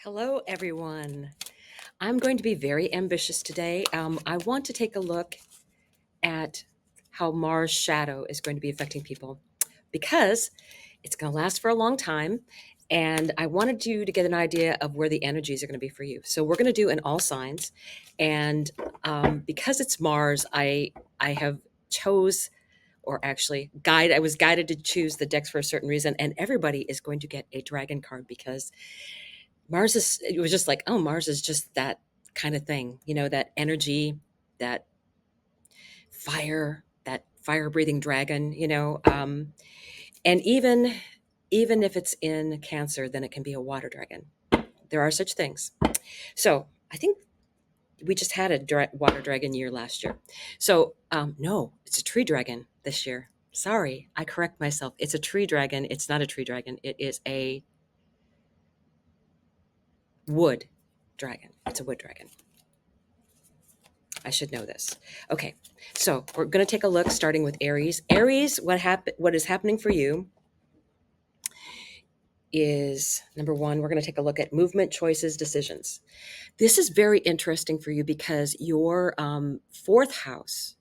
Hello, everyone. I'm going to be very ambitious today. I want to take a look at how Mars' shadow is going to be affecting people because it's going to last for a long time. And I wanted you to get an idea of where the energies are going to be for you. So we're going to do in all signs. And because it's Mars, I have chose or actually I was guided to choose the decks for a certain reason. And everybody is going to get a dragon card because it was just like, oh, Mars is just that kind of thing, that energy, that that fire breathing dragon, and even if it's in Cancer, then it can be a water dragon. There are such things. So I think we just had a water dragon year last year. So no, it's a tree dragon this year. Sorry, I correct myself. It's a tree dragon. It's not a tree dragon. It is a wood dragon. It's a wood dragon. I should know this. Okay, so we're going to take a look starting with Aries. Aries, what is happening for you is, number one, we're going to take a look at movement, choices, decisions. This is very interesting for you because your fourth house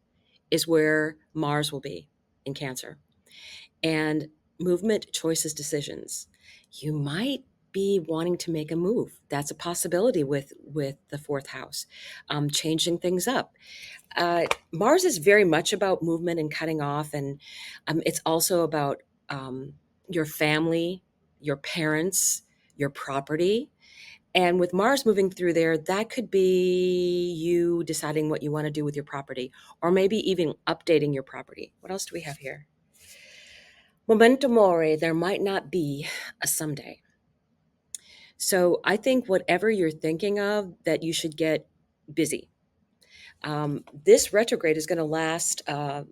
is where Mars will be in Cancer. And movement, choices, decisions. You might be wanting to make a move. That's a possibility with the fourth house, changing things up. Mars is very much about movement and cutting off, and it's also about your family, your parents, your property. And with Mars moving through there, that could be you deciding what you want to do with your property, or maybe even updating your property. What else do we have here? Memento mori, there might not be a someday. So I think whatever you're thinking of, that you should get busy. This retrograde is going to last. The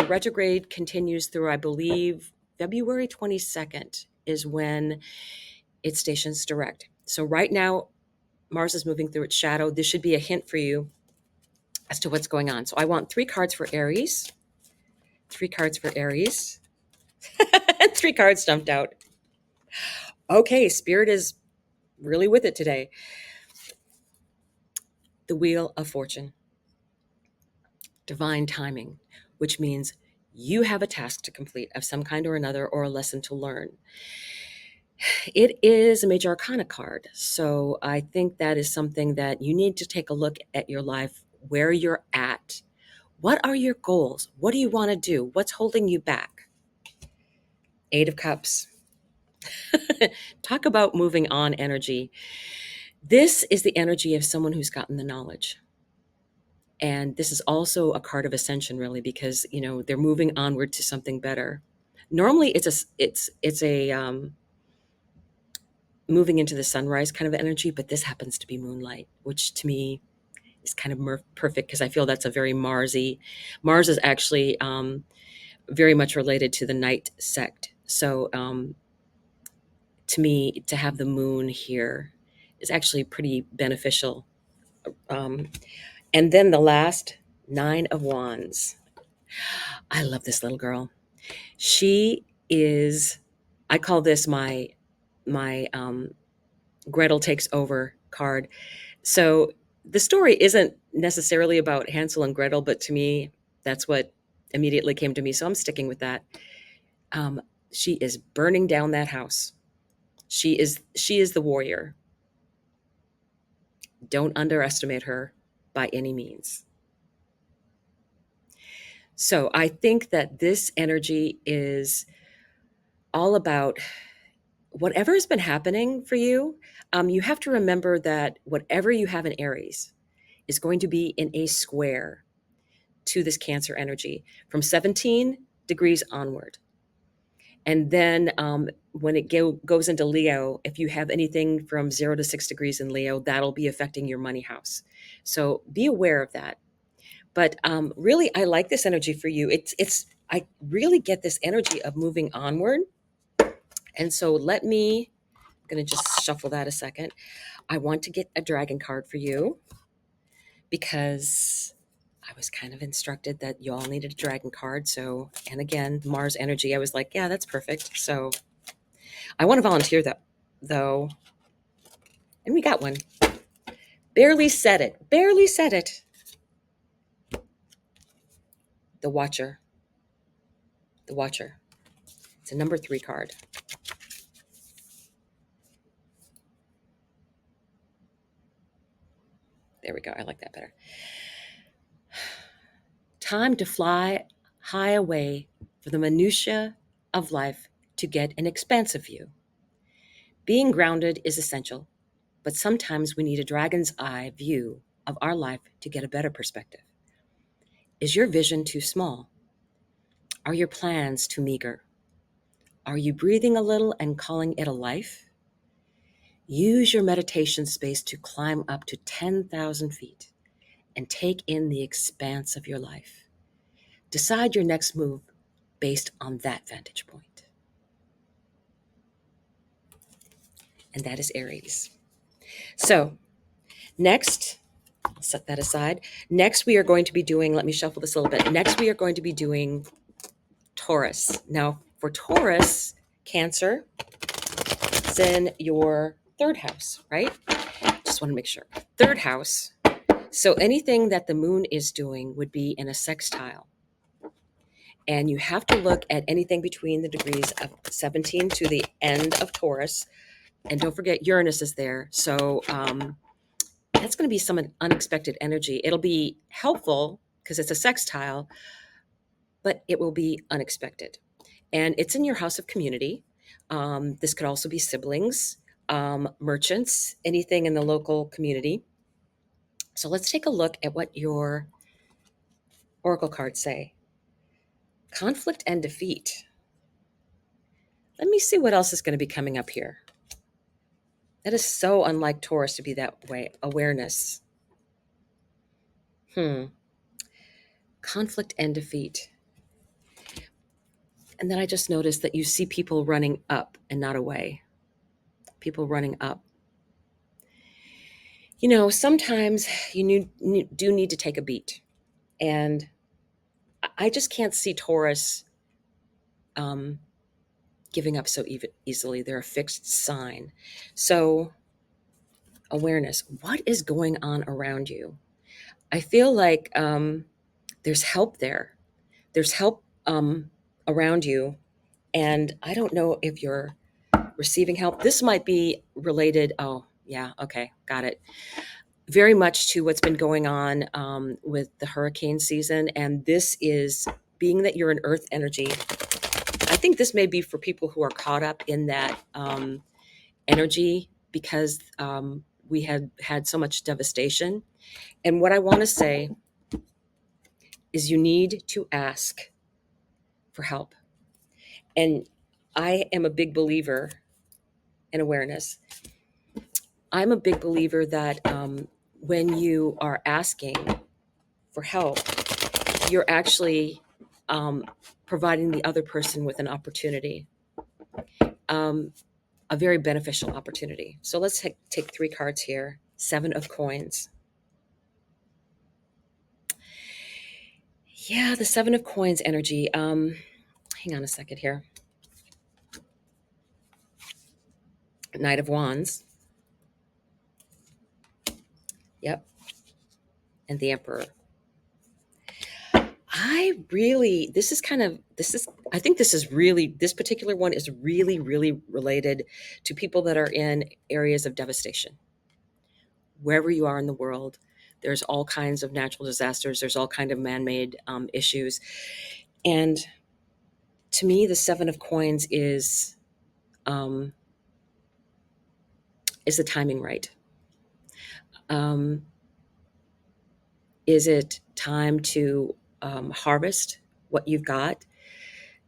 retrograde continues through, I believe, February 22nd is when it stations direct. So right now, Mars is moving through its shadow. This should be a hint for you as to what's going on. So I want 3 cards for Aries. 3 cards for Aries. 3 cards jumped out. Okay, Spirit is really with it today. The Wheel of Fortune. Divine timing, which means you have a task to complete of some kind or another, or a lesson to learn. It is a major arcana card. So I think that is something that you need to take a look at your life, where you're at. What are your goals? What do you want to do? What's holding you back? 8 of Cups. Talk about moving on energy. This is the energy of someone who's gotten the knowledge. And this is also a card of ascension, really, because they're moving onward to something better. Normally, it's a moving into the sunrise kind of energy, but this happens to be moonlight, which to me is kind of perfect because I feel that's a very Marsy. Mars is actually very much related to the night sect. So to me, to have the moon here is actually pretty beneficial. And then the last, 9 of Wands. I love this little girl. She is, I call this my Gretel takes over card. So the story isn't necessarily about Hansel and Gretel, but to me, that's what immediately came to me. So I'm sticking with that. She is burning down that house. She is the warrior. Don't underestimate her by any means. So I think that this energy is all about whatever has been happening for you. You have to remember that whatever you have in Aries is going to be in a square to this Cancer energy from 17 degrees onward. And then when it goes into Leo, if you have anything from 0 to 6 degrees in Leo, that'll be affecting your money house. So be aware of that. But really, I like this energy for you. I really get this energy of moving onward. And so I'm going to just shuffle that a second. I want to get a dragon card for you because I was kind of instructed that y'all needed a dragon card. So, and again, Mars energy, I was like, yeah, that's perfect. So I want to volunteer though. And we got one. Barely said it. Barely said it. The Watcher. The Watcher. It's a number 3 card. There we go. I like that better. Time to fly high away from the minutiae of life to get an expansive view. Being grounded is essential, but sometimes we need a dragon's eye view of our life to get a better perspective. Is your vision too small? Are your plans too meager? Are you breathing a little and calling it a life? Use your meditation space to climb up to 10,000 feet and take in the expanse of your life. Decide your next move based on that vantage point. And that is Aries. So next, I'll set that aside. Next, we are going to be doing, let me shuffle this a little bit. Next, we are going to be doing Taurus. Now, for Taurus, Cancer, it's in your 3rd house, right? Just want to make sure. 3rd house. So anything that the moon is doing would be in a sextile. And you have to look at anything between the degrees of 17 to the end of Taurus. And don't forget Uranus is there. So that's going to be some unexpected energy. It'll be helpful because it's a sextile, but it will be unexpected. And it's in your house of community. This could also be siblings, merchants, anything in the local community. So let's take a look at what your oracle cards say. Conflict and defeat. Let me see what else is going to be coming up here. That is so unlike Taurus to be that way. Awareness. Conflict and defeat. And then I just noticed that you see people running up and not away. People running up. You know, sometimes you do need to take a beat. And I just can't see Taurus giving up so easily. They're a fixed sign. So awareness. What is going on around you? I feel like there's help there. There's help around you. And I don't know if you're receiving help. This might be related. Oh, yeah. Okay. Got it. Very much to what's been going on with the hurricane season. And this is, being that you're an earth energy, I think this may be for people who are caught up in that energy because we had so much devastation. And what I want to say is you need to ask for help. And I am a big believer in awareness. I'm a big believer that when you are asking for help, you're actually providing the other person with an opportunity, a very beneficial opportunity. So let's take 3 cards here. 7 of coins. Yeah, the 7 of coins energy. Hang on a second here. Knight of Wands. Yep. And the Emperor. I think this particular one is really, really related to people that are in areas of devastation. Wherever you are in the world, there's all kinds of natural disasters. There's all kinds of man-made issues. And to me, the 7 of coins is the timing right? Is it time to harvest what you've got?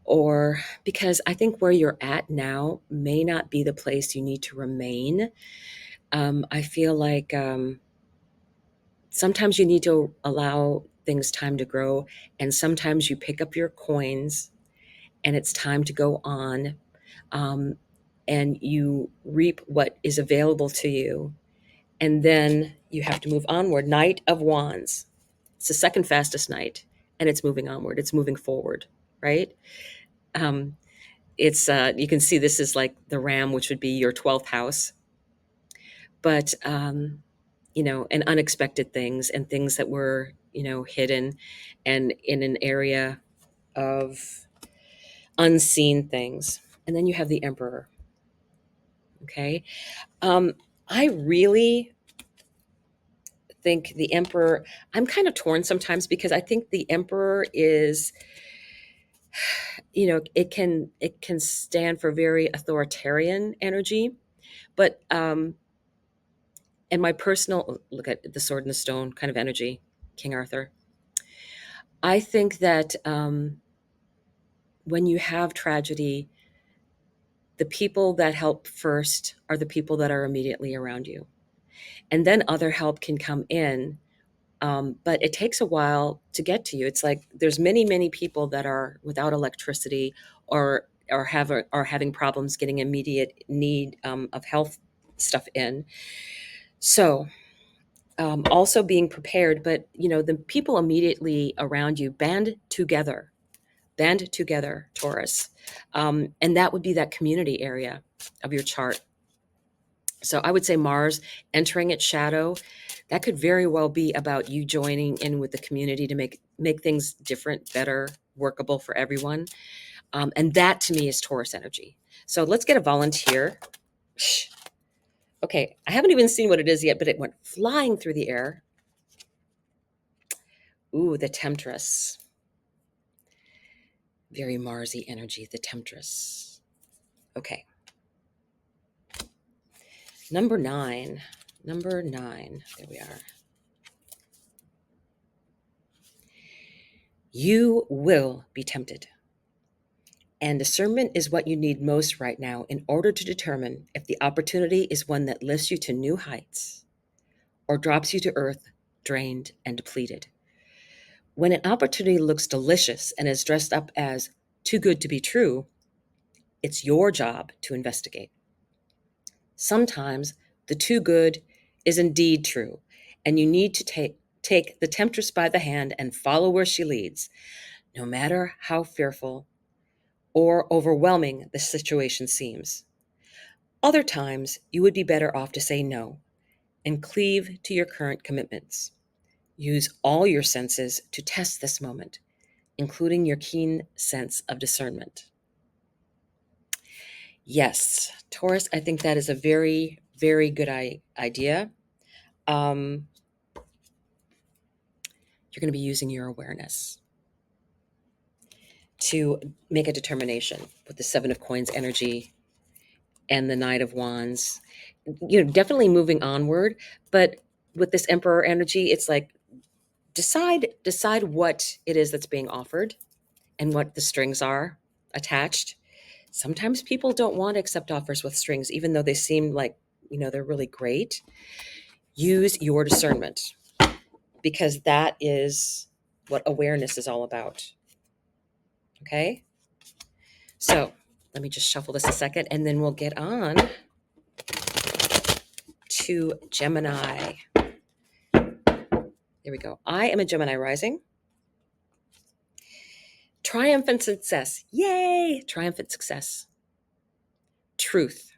Or because I think where you're at now may not be the place you need to remain. I feel like sometimes you need to allow things time to grow, and sometimes you pick up your coins and it's time to go on, and you reap what is available to you, and then you have to move onward. Knight of Wands. It's the second fastest knight, and it's moving onward. It's moving forward, right? It's you can see this is like the ram, which would be your 12th house. but and unexpected things and things that were hidden and in an area of unseen things. And then you have the Emperor. Okay. um I really think the Emperor, I'm kind of torn sometimes, because I think the Emperor is, it can stand for very authoritarian energy. But and my personal look at the Sword and the Stone kind of energy, King Arthur, I think that when you have tragedy, the people that help first are the people that are immediately around you, and then other help can come in. But it takes a while to get to you. It's like there's many people that are without electricity, or having problems getting immediate need of health stuff in. So also being prepared, but the people immediately around you band together, Taurus, and that would be that community area of your chart. So I would say Mars entering its shadow, that could very well be about you joining in with the community to make things different, better, workable for everyone. And that to me is Taurus energy. So let's get a volunteer. Okay, I haven't even seen what it is yet, but it went flying through the air. Ooh, the Temptress. Very Marsy energy, the Temptress. Okay. Number nine. There we are. You will be tempted. And discernment is what you need most right now in order to determine if the opportunity is one that lifts you to new heights or drops you to earth, drained and depleted. When an opportunity looks delicious and is dressed up as too good to be true, it's your job to investigate. Sometimes the too good is indeed true, and you need to take the temptress by the hand and follow where she leads, no matter how fearful or overwhelming the situation seems. Other times, you would be better off to say no and cleave to your current commitments. Use all your senses to test this moment, including your keen sense of discernment. Yes, Taurus, I think that is a very, very good idea. You're going to be using your awareness to make a determination with the Seven of Coins energy and the Knight of Wands. Definitely moving onward, but with this Emperor energy, it's like decide what it is that's being offered and what the strings are attached. Sometimes people don't want to accept offers with strings, even though they seem like they're really great. Use your discernment, because that is what awareness is all about. Okay, so let me just shuffle this a second, and then we'll get on to Gemini. There we go. I am a Gemini rising. Triumphant success. Yay! Triumphant success. Truth.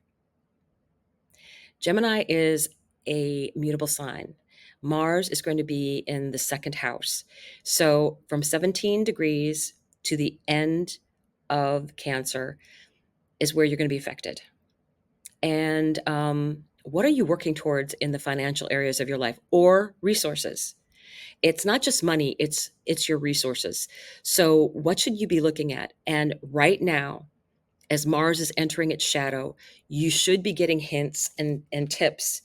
Gemini is a mutable sign. Mars is going to be in the second house. So from 17 degrees to the end of Cancer is where you're going to be affected. And what are you working towards in the financial areas of your life or resources? It's not just money, it's your resources. So what should you be looking at? And right now, as Mars is entering its shadow, you should be getting hints and tips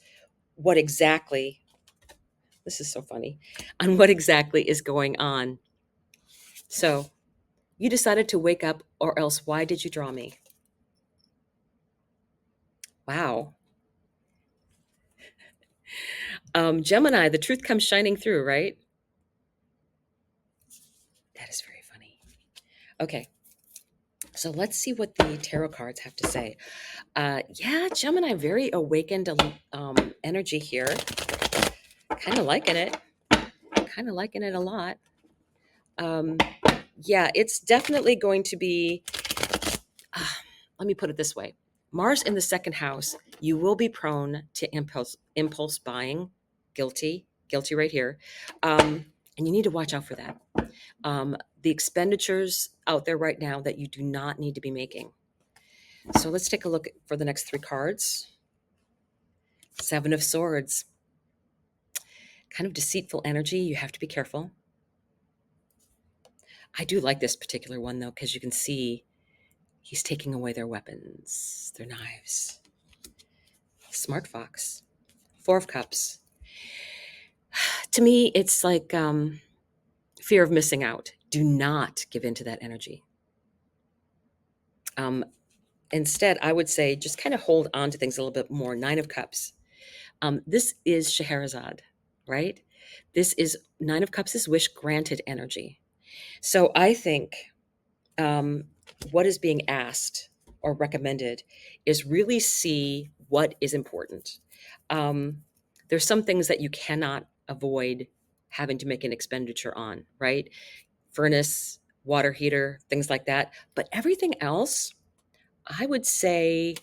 this is so funny, on what exactly is going on. So you decided to wake up, or else why did you draw me? Wow. Gemini, the truth comes shining through, right? That is very funny. Okay. So let's see what the tarot cards have to say. Yeah, Gemini, very awakened energy here. Kind of liking it. Kind of liking it a lot. Yeah, it's definitely going to be, let me put it this way. Mars in the second house, you will be prone to impulse buying, guilty right here. And you need to watch out for that. The expenditures out there right now that you do not need to be making. So let's take a look for the next three cards. Seven of Swords. Kind of deceitful energy. You have to be careful. I do like this particular one, though, because you can see he's taking away their weapons, their knives. Smart fox. Four of Cups. To me, it's like fear of missing out. Do not give in to that energy. Instead, I would say just kind of hold on to things a little bit more. Nine of Cups. This is Scheherazade, right? This is Nine of Cups is wish granted energy. So I think what is being asked or recommended is really see what is important. There's some things that you cannot avoid having to make an expenditure on, right? Furnace, water heater, things like that. But everything else, I would say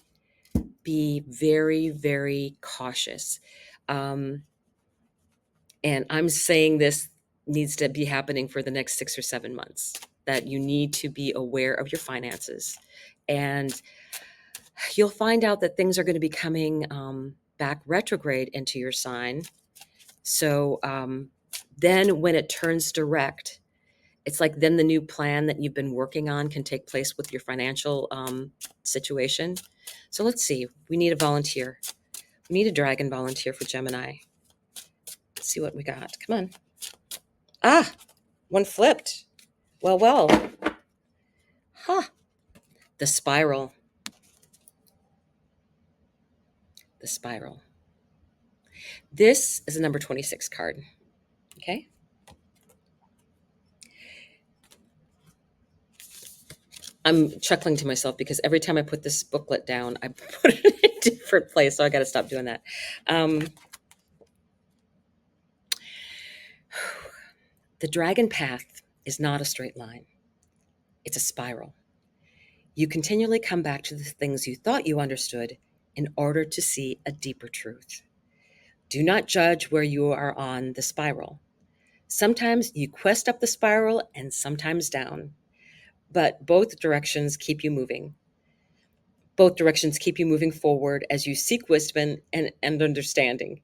be very, very cautious. And I'm saying this needs to be happening for the next 6 or 7 months, that you need to be aware of your finances. And you'll find out that things are going to be coming back retrograde into your sign. So then when it turns direct, it's like then the new plan that you've been working on can take place with your financial situation. So let's see. We need a volunteer. We need a dragon volunteer for Gemini. Let's see what we got. Come on. Ah, one flipped. Well. Huh. The spiral. The spiral. This is a number 26 card. Okay. I'm chuckling to myself because every time I put this booklet down, I put it in a different place. So I got to stop doing that. The dragon path is not a straight line. It's a spiral. You continually come back to the things you thought you understood in order to see a deeper truth. Do not judge where you are on the spiral. Sometimes you quest up the spiral and sometimes down, but both directions keep you moving. Both directions keep you moving forward as you seek wisdom and understanding.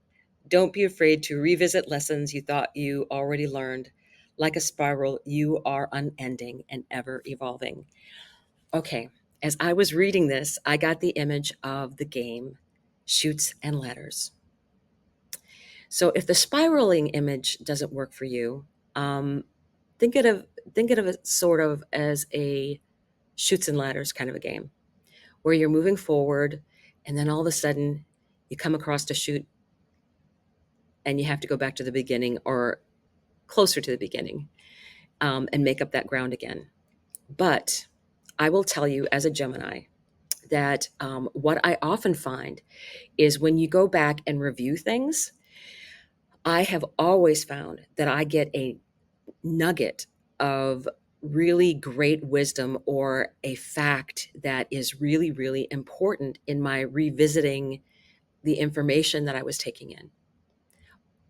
Don't be afraid to revisit lessons you thought you already learned. Like a spiral, you are unending and ever evolving. Okay, as I was reading this, I got the image of the game Chutes and Ladders. So if the spiraling image doesn't work for you, think of it sort of as a Chutes and Ladders kind of a game where you're moving forward and then all of a sudden you come across a chute and you have to go back to the beginning or closer to the beginning and make up that ground again. But I will tell you as a Gemini that what I often find is when you go back and review things, I have always found that I get a nugget of really great wisdom or a fact that is really, really important in my revisiting the information that I was taking in.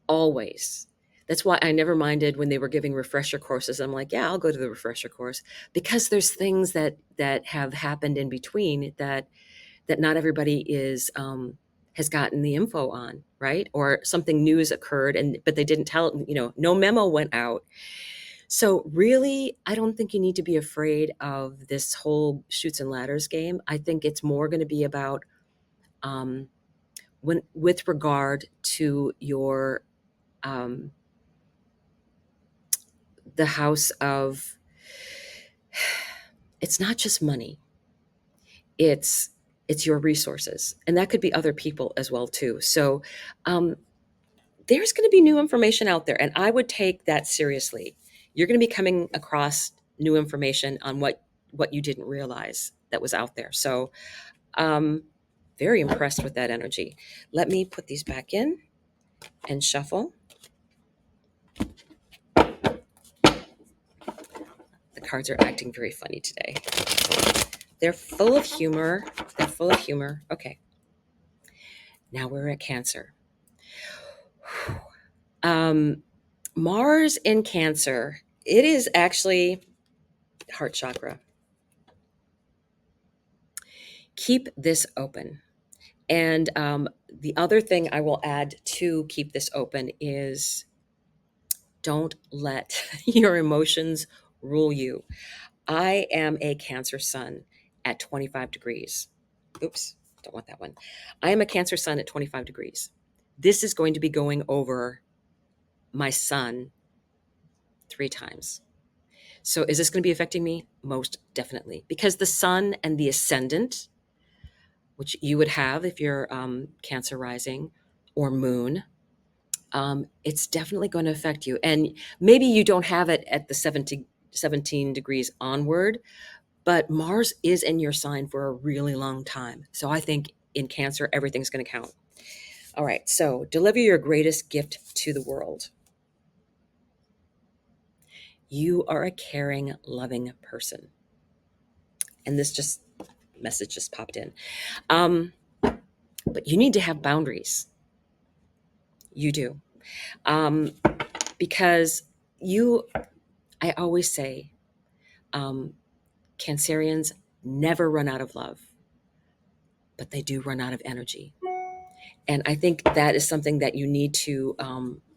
Always. That's why I never minded when they were giving refresher courses. I'm like, yeah, I'll go to the refresher course because there's things that have happened in between that not everybody is has gotten the info on, right? Or something new has occurred but they didn't tell it, no memo went out. So really, I don't think you need to be afraid of this whole Chutes and Ladders game. I think it's more going to be about with regard to your the house of, it's not just money. It's your resources, and that could be other people as well too. So there's going to be new information out there, and I would take that seriously. You're going to be coming across new information on what you didn't realize that was out there. So very impressed with that energy. Let me put these back in and shuffle. The cards are acting very funny today. They're full of humor. They're full of humor. Okay. Now we're at Cancer. Mars in Cancer, it is actually heart chakra. Keep this open. And the other thing I will add to keep this open is don't let your emotions rule you. I am a Cancer sun at 25 degrees. Oops, don't want that one. I am a Cancer sun at 25 degrees. This is going to be going over my sun 3 times. So is this going to be affecting me? Most definitely. Because the sun and the ascendant, which you would have if you're Cancer rising or moon, it's definitely going to affect you. And maybe you don't have it at the 17 degrees onward, but Mars is in your sign for a really long time. So I think in Cancer, everything's going to count. All right, so deliver your greatest gift to the world. You are a caring, loving person. And this message just popped in. But you need to have boundaries. You do. Because I always say, Cancerians never run out of love, but they do run out of energy. And I think that is something that you need to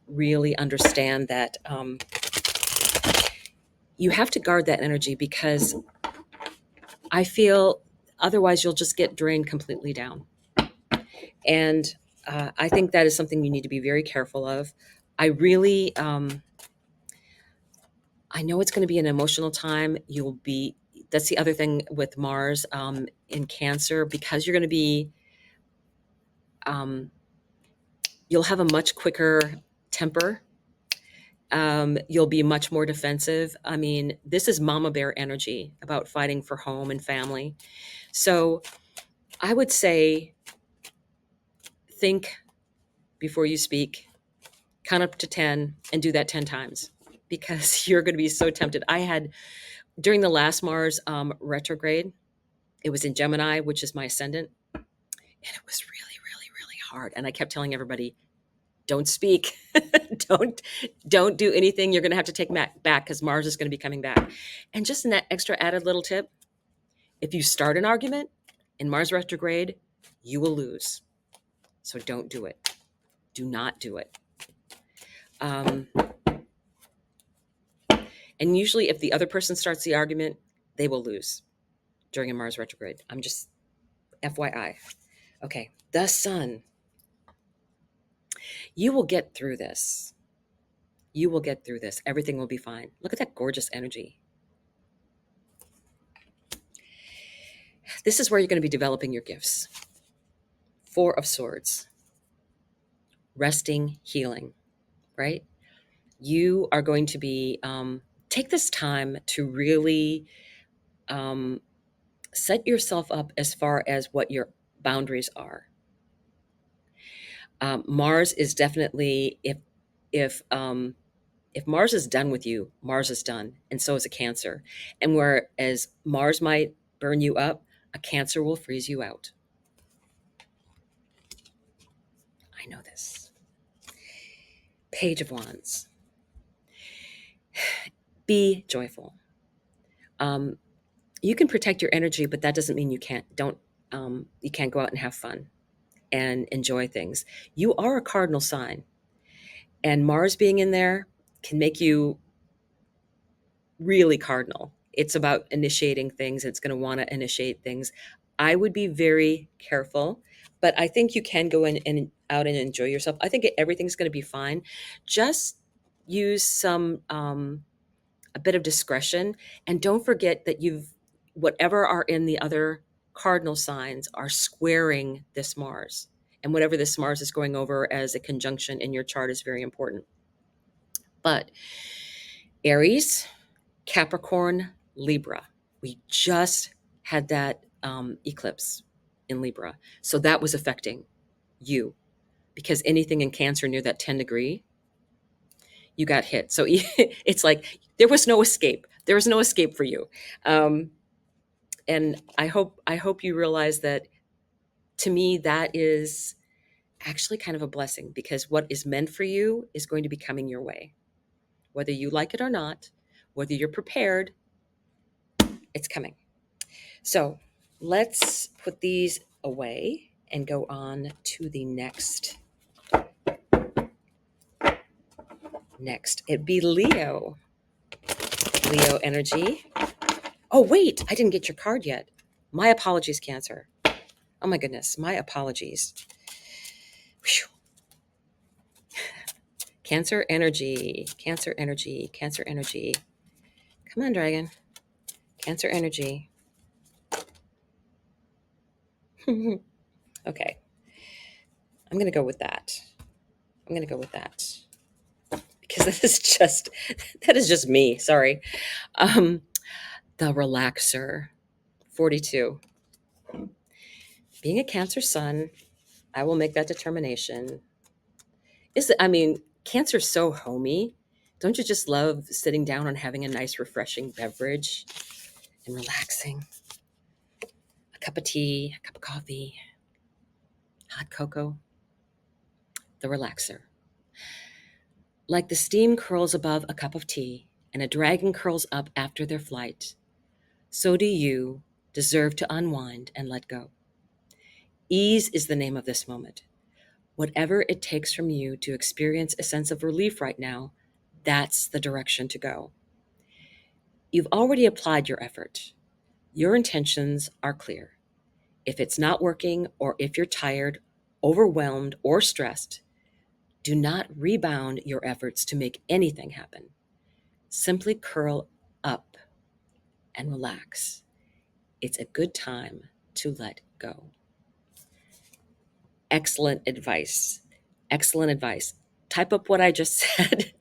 really understand, that you have to guard that energy, because I feel otherwise you'll just get drained completely down. And I think that is something you need to be very careful of. I really, I know it's going to be an emotional time. That's the other thing with Mars in Cancer, because you're going to be, you'll have a much quicker temper. You'll be much more defensive. I mean, this is mama bear energy about fighting for home and family. So I would say, think before you speak, count up to 10 and do that 10 times, because you're going to be so tempted. I had, during the last Mars retrograde, it was in Gemini, which is my ascendant. And it was really, really, really hard. And I kept telling everybody, don't speak. don't do anything. You're going to have to take back, because Mars is going to be coming back. And just an extra added little tip, if you start an argument in Mars retrograde, you will lose. So don't do it. Do not do it. And usually if the other person starts the argument, they will lose during a Mars retrograde. I'm just FYI. Okay, the sun. You will get through this. You will get through this. Everything will be fine. Look at that gorgeous energy. This is where you're going to be developing your gifts. 4 of Swords. Resting, healing, right? You are going to be, take this time to really set yourself up as far as what your boundaries are. Mars is definitely, if Mars is done with you, Mars is done, and so is a Cancer. And whereas Mars might burn you up, a Cancer will freeze you out. I know this. Page of Wands. Be joyful. You can protect your energy, but that doesn't mean you can't go out and have fun and enjoy things. You are a cardinal sign, and Mars being in there can make you really cardinal. It's about initiating things. It's going to want to initiate things. I would be very careful, but I think you can go in and out and enjoy yourself. I think everything's going to be fine. Just use a bit of discretion, and don't forget that whatever are in the other cardinal signs are squaring this Mars. And whatever this Mars is going over as a conjunction in your chart is very important. But Aries, Capricorn, Libra. We just had that eclipse in Libra. So that was affecting you, because anything in Cancer near that 10 degree, you got hit. So it's like there was no escape. There was no escape for you. And I hope you realize that, to me, that is actually kind of a blessing, because what is meant for you is going to be coming your way. Whether you like it or not, whether you're prepared, it's coming. So let's put these away and go on to the next. It'd be Leo. Leo energy. Oh, wait, I didn't get your card yet. My apologies, Cancer. Oh my goodness, my apologies. Whew. Cancer energy, Cancer energy, Cancer energy. Come on, Dragon. Cancer energy. Okay. I'm going to go with that. Because that is just me. Sorry. The relaxer, 42. Being a Cancer sun, I will make that determination. Cancer's so homey. Don't you just love sitting down and having a nice, refreshing beverage and relaxing? A cup of tea, a cup of coffee, hot cocoa. The relaxer. Like the steam curls above a cup of tea and a dragon curls up after their flight, so do you deserve to unwind and let go. Ease is the name of this moment. Whatever it takes from you to experience a sense of relief right now, that's the direction to go. You've already applied your effort. Your intentions are clear. If it's not working, or if you're tired, overwhelmed, or stressed, do not rebound your efforts to make anything happen. Simply curl up and relax. It's a good time to let go. Excellent advice. Excellent advice. Type up what I just said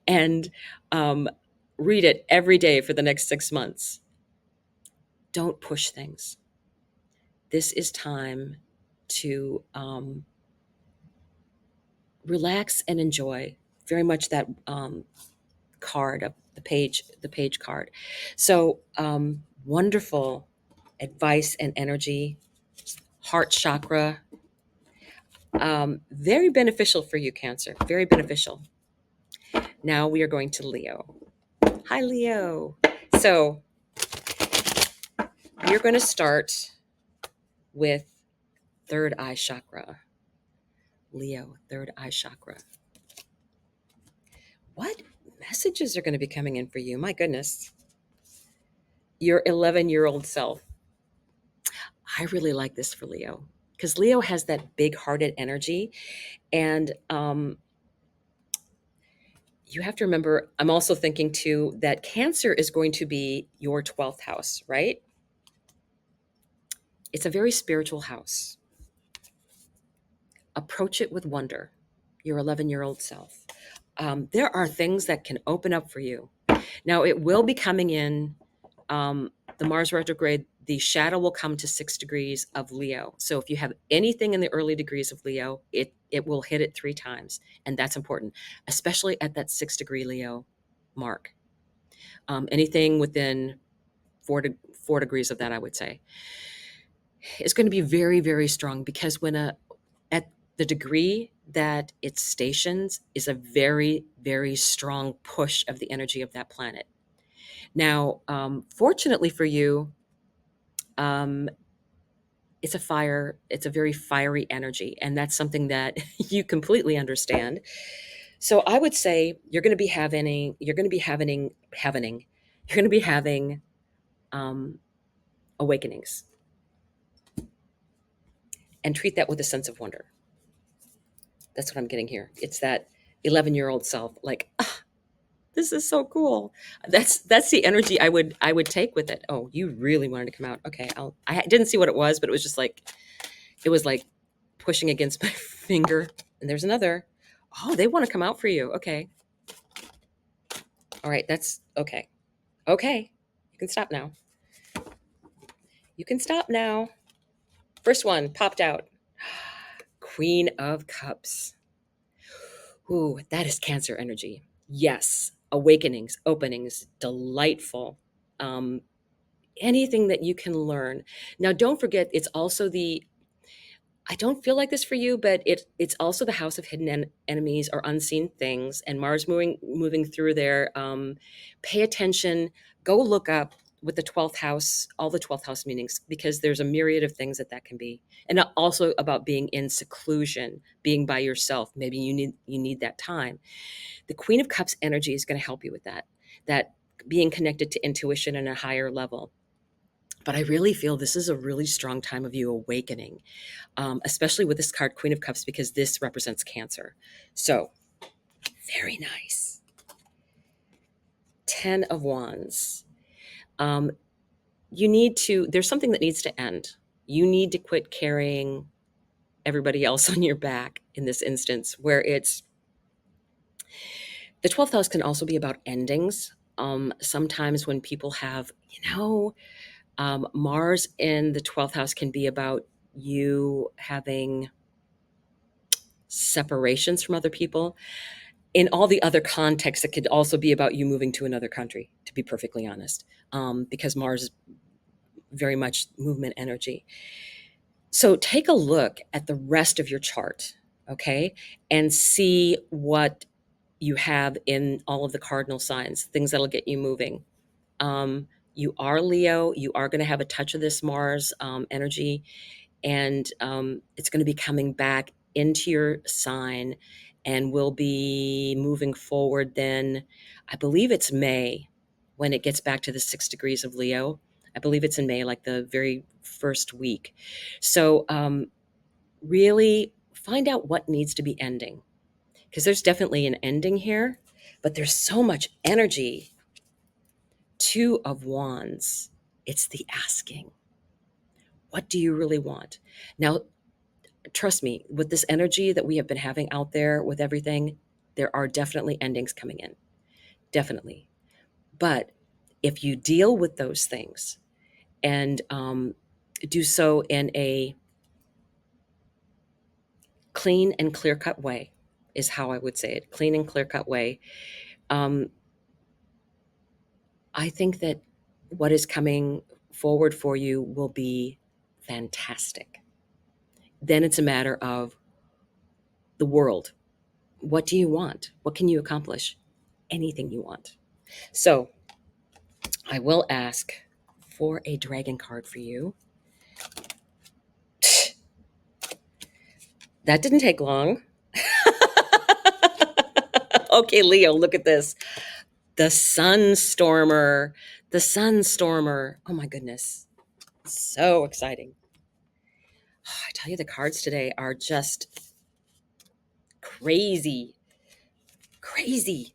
and read it every day for the next 6 months. Don't push things. This is time to relax and enjoy. Very much that card of the page card. So wonderful advice and energy. Heart chakra. Very beneficial for you, Cancer. Very beneficial. Now we are going to Leo. Hi, Leo. So we're going to start with third eye chakra. Leo, third eye chakra. What messages are going to be coming in for you? My goodness. Your 11-year-old self. I really like this for Leo, because Leo has that big-hearted energy. And you have to remember, I'm also thinking too, that Cancer is going to be your 12th house, right? It's a very spiritual house. Approach it with wonder, your 11-year-old self. There are things that can open up for you. Now, it will be coming in, the Mars retrograde, the shadow will come to 6 degrees of Leo. So if you have anything in the early degrees of Leo, it will hit it 3 times. And that's important, especially at that 6-degree Leo mark. Anything within 4 degrees of that, I would say, is going to be very, very strong, because at the degree that it stations is a very, very strong push of the energy of that planet. Now, fortunately for you, it's a very fiery energy, and that's something that you completely understand. So I would say you're going to be having awakenings, and treat that with a sense of wonder. That's what I'm getting here. It's that 11-year-old self, like, this is so cool. That's the energy I would take with it. Oh, you really wanted to come out. Okay, I didn't see what it was, but it was just like, it was like pushing against my finger. And there's another. Oh, they want to come out for you. Okay. All right, that's okay. Okay. You can stop now. First one popped out. Queen of Cups. Ooh, that is Cancer energy. Yes, awakenings, openings, delightful. anything that you can learn. Now, don't forget, it's also I don't feel like this for you, but it's also the house of hidden enemies or unseen things, and Mars moving through there. Pay attention. Go look up with the 12th house, all the 12th house meanings, because there's a myriad of things that can be, and also about being in seclusion, being by yourself. Maybe you need that time. The Queen of Cups energy is going to help you with that. That being connected to intuition on a higher level. But I really feel this is a really strong time of you awakening, especially with this card, Queen of Cups, because this represents Cancer. So, very nice. 10 of Wands. Um, there's something that needs to end. You need to quit carrying everybody else on your back in this instance, where the 12th house can also be about endings. Sometimes when people have, Mars in the 12th house can be about you having separations from other people. In all the other contexts, it could also be about you moving to another country, to be perfectly honest, because Mars is very much movement energy. So take a look at the rest of your chart, okay, and see what you have in all of the cardinal signs, things that'll get you moving. You are Leo. You are going to have a touch of this Mars energy, and it's going to be coming back into your sign, and we'll be moving forward then. I believe it's May when it gets back to the 6 degrees of Leo. I believe it's in May, like the very first week. So really find out what needs to be ending, because there's definitely an ending here, but there's so much energy. 2 of Wands. It's the asking. What do you really want? Now, trust me, with this energy that we have been having out there with everything, there are definitely endings coming in. Definitely. But if you deal with those things and do so in a clean and clear cut way, is how I would say it, clean and clear cut way, um, I think that what is coming forward for you will be fantastic. Then it's a matter of the world. What do you want? What can you accomplish? Anything you want. So I will ask for a dragon card for you. That didn't take long. Okay, Leo, look at this. The Sunstormer. The Sunstormer. Oh my goodness. So exciting. I tell you, the cards today are just crazy. Crazy.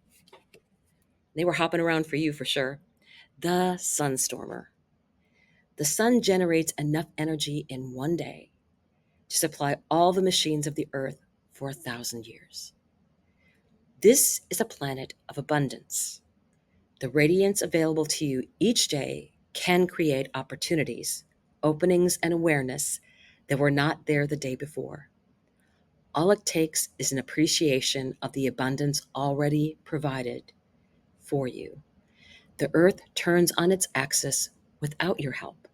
They were hopping around for you for sure. The Sunstormer. The sun generates enough energy in one day to supply all the machines of the earth for 1,000 years. This is a planet of abundance. The radiance available to you each day can create opportunities, openings, and awareness that were not there the day before. All it takes is an appreciation of the abundance already provided for you. The earth turns on its axis without your help.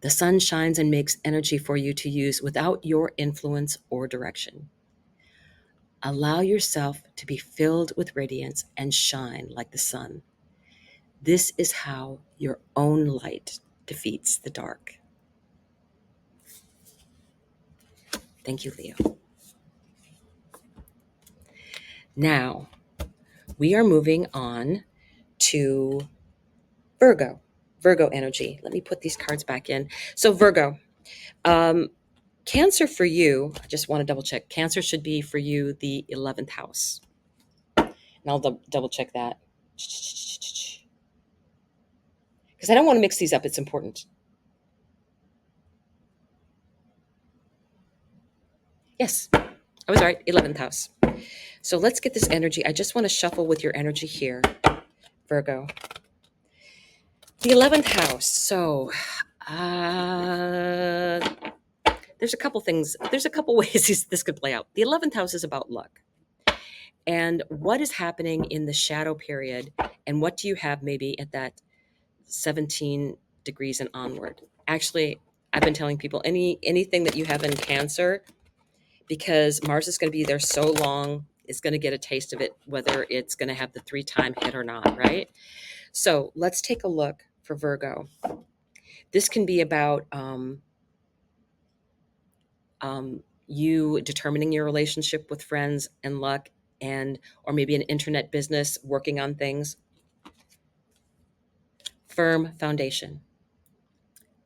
The sun shines and makes energy for you to use without your influence or direction. Allow yourself to be filled with radiance and shine like the sun. This is how your own light defeats the dark. Thank you, Leo. Now, we are moving on to Virgo. Virgo energy. Let me put these cards back in. So Virgo, Cancer for you, I just want to double check. Cancer should be for you the 11th house. And I'll double check that. Because I don't want to mix these up. It's important. Yes, I was right. 11th house. So let's get this energy. I just want to shuffle with your energy here, Virgo. The 11th house. So there's a couple things. There's a couple ways this could play out. The 11th house is about luck. And what is happening in the shadow period, and what do you have maybe at that 17 degrees and onward. Actually, I've been telling people anything that you have in Cancer, because Mars is going to be there so long, is going to get a taste of it, whether it's going to have the 3-time hit or not, right? So let's take a look for Virgo. This can be about you determining your relationship with friends and luck, and or maybe an internet business, working on things. Firm foundation.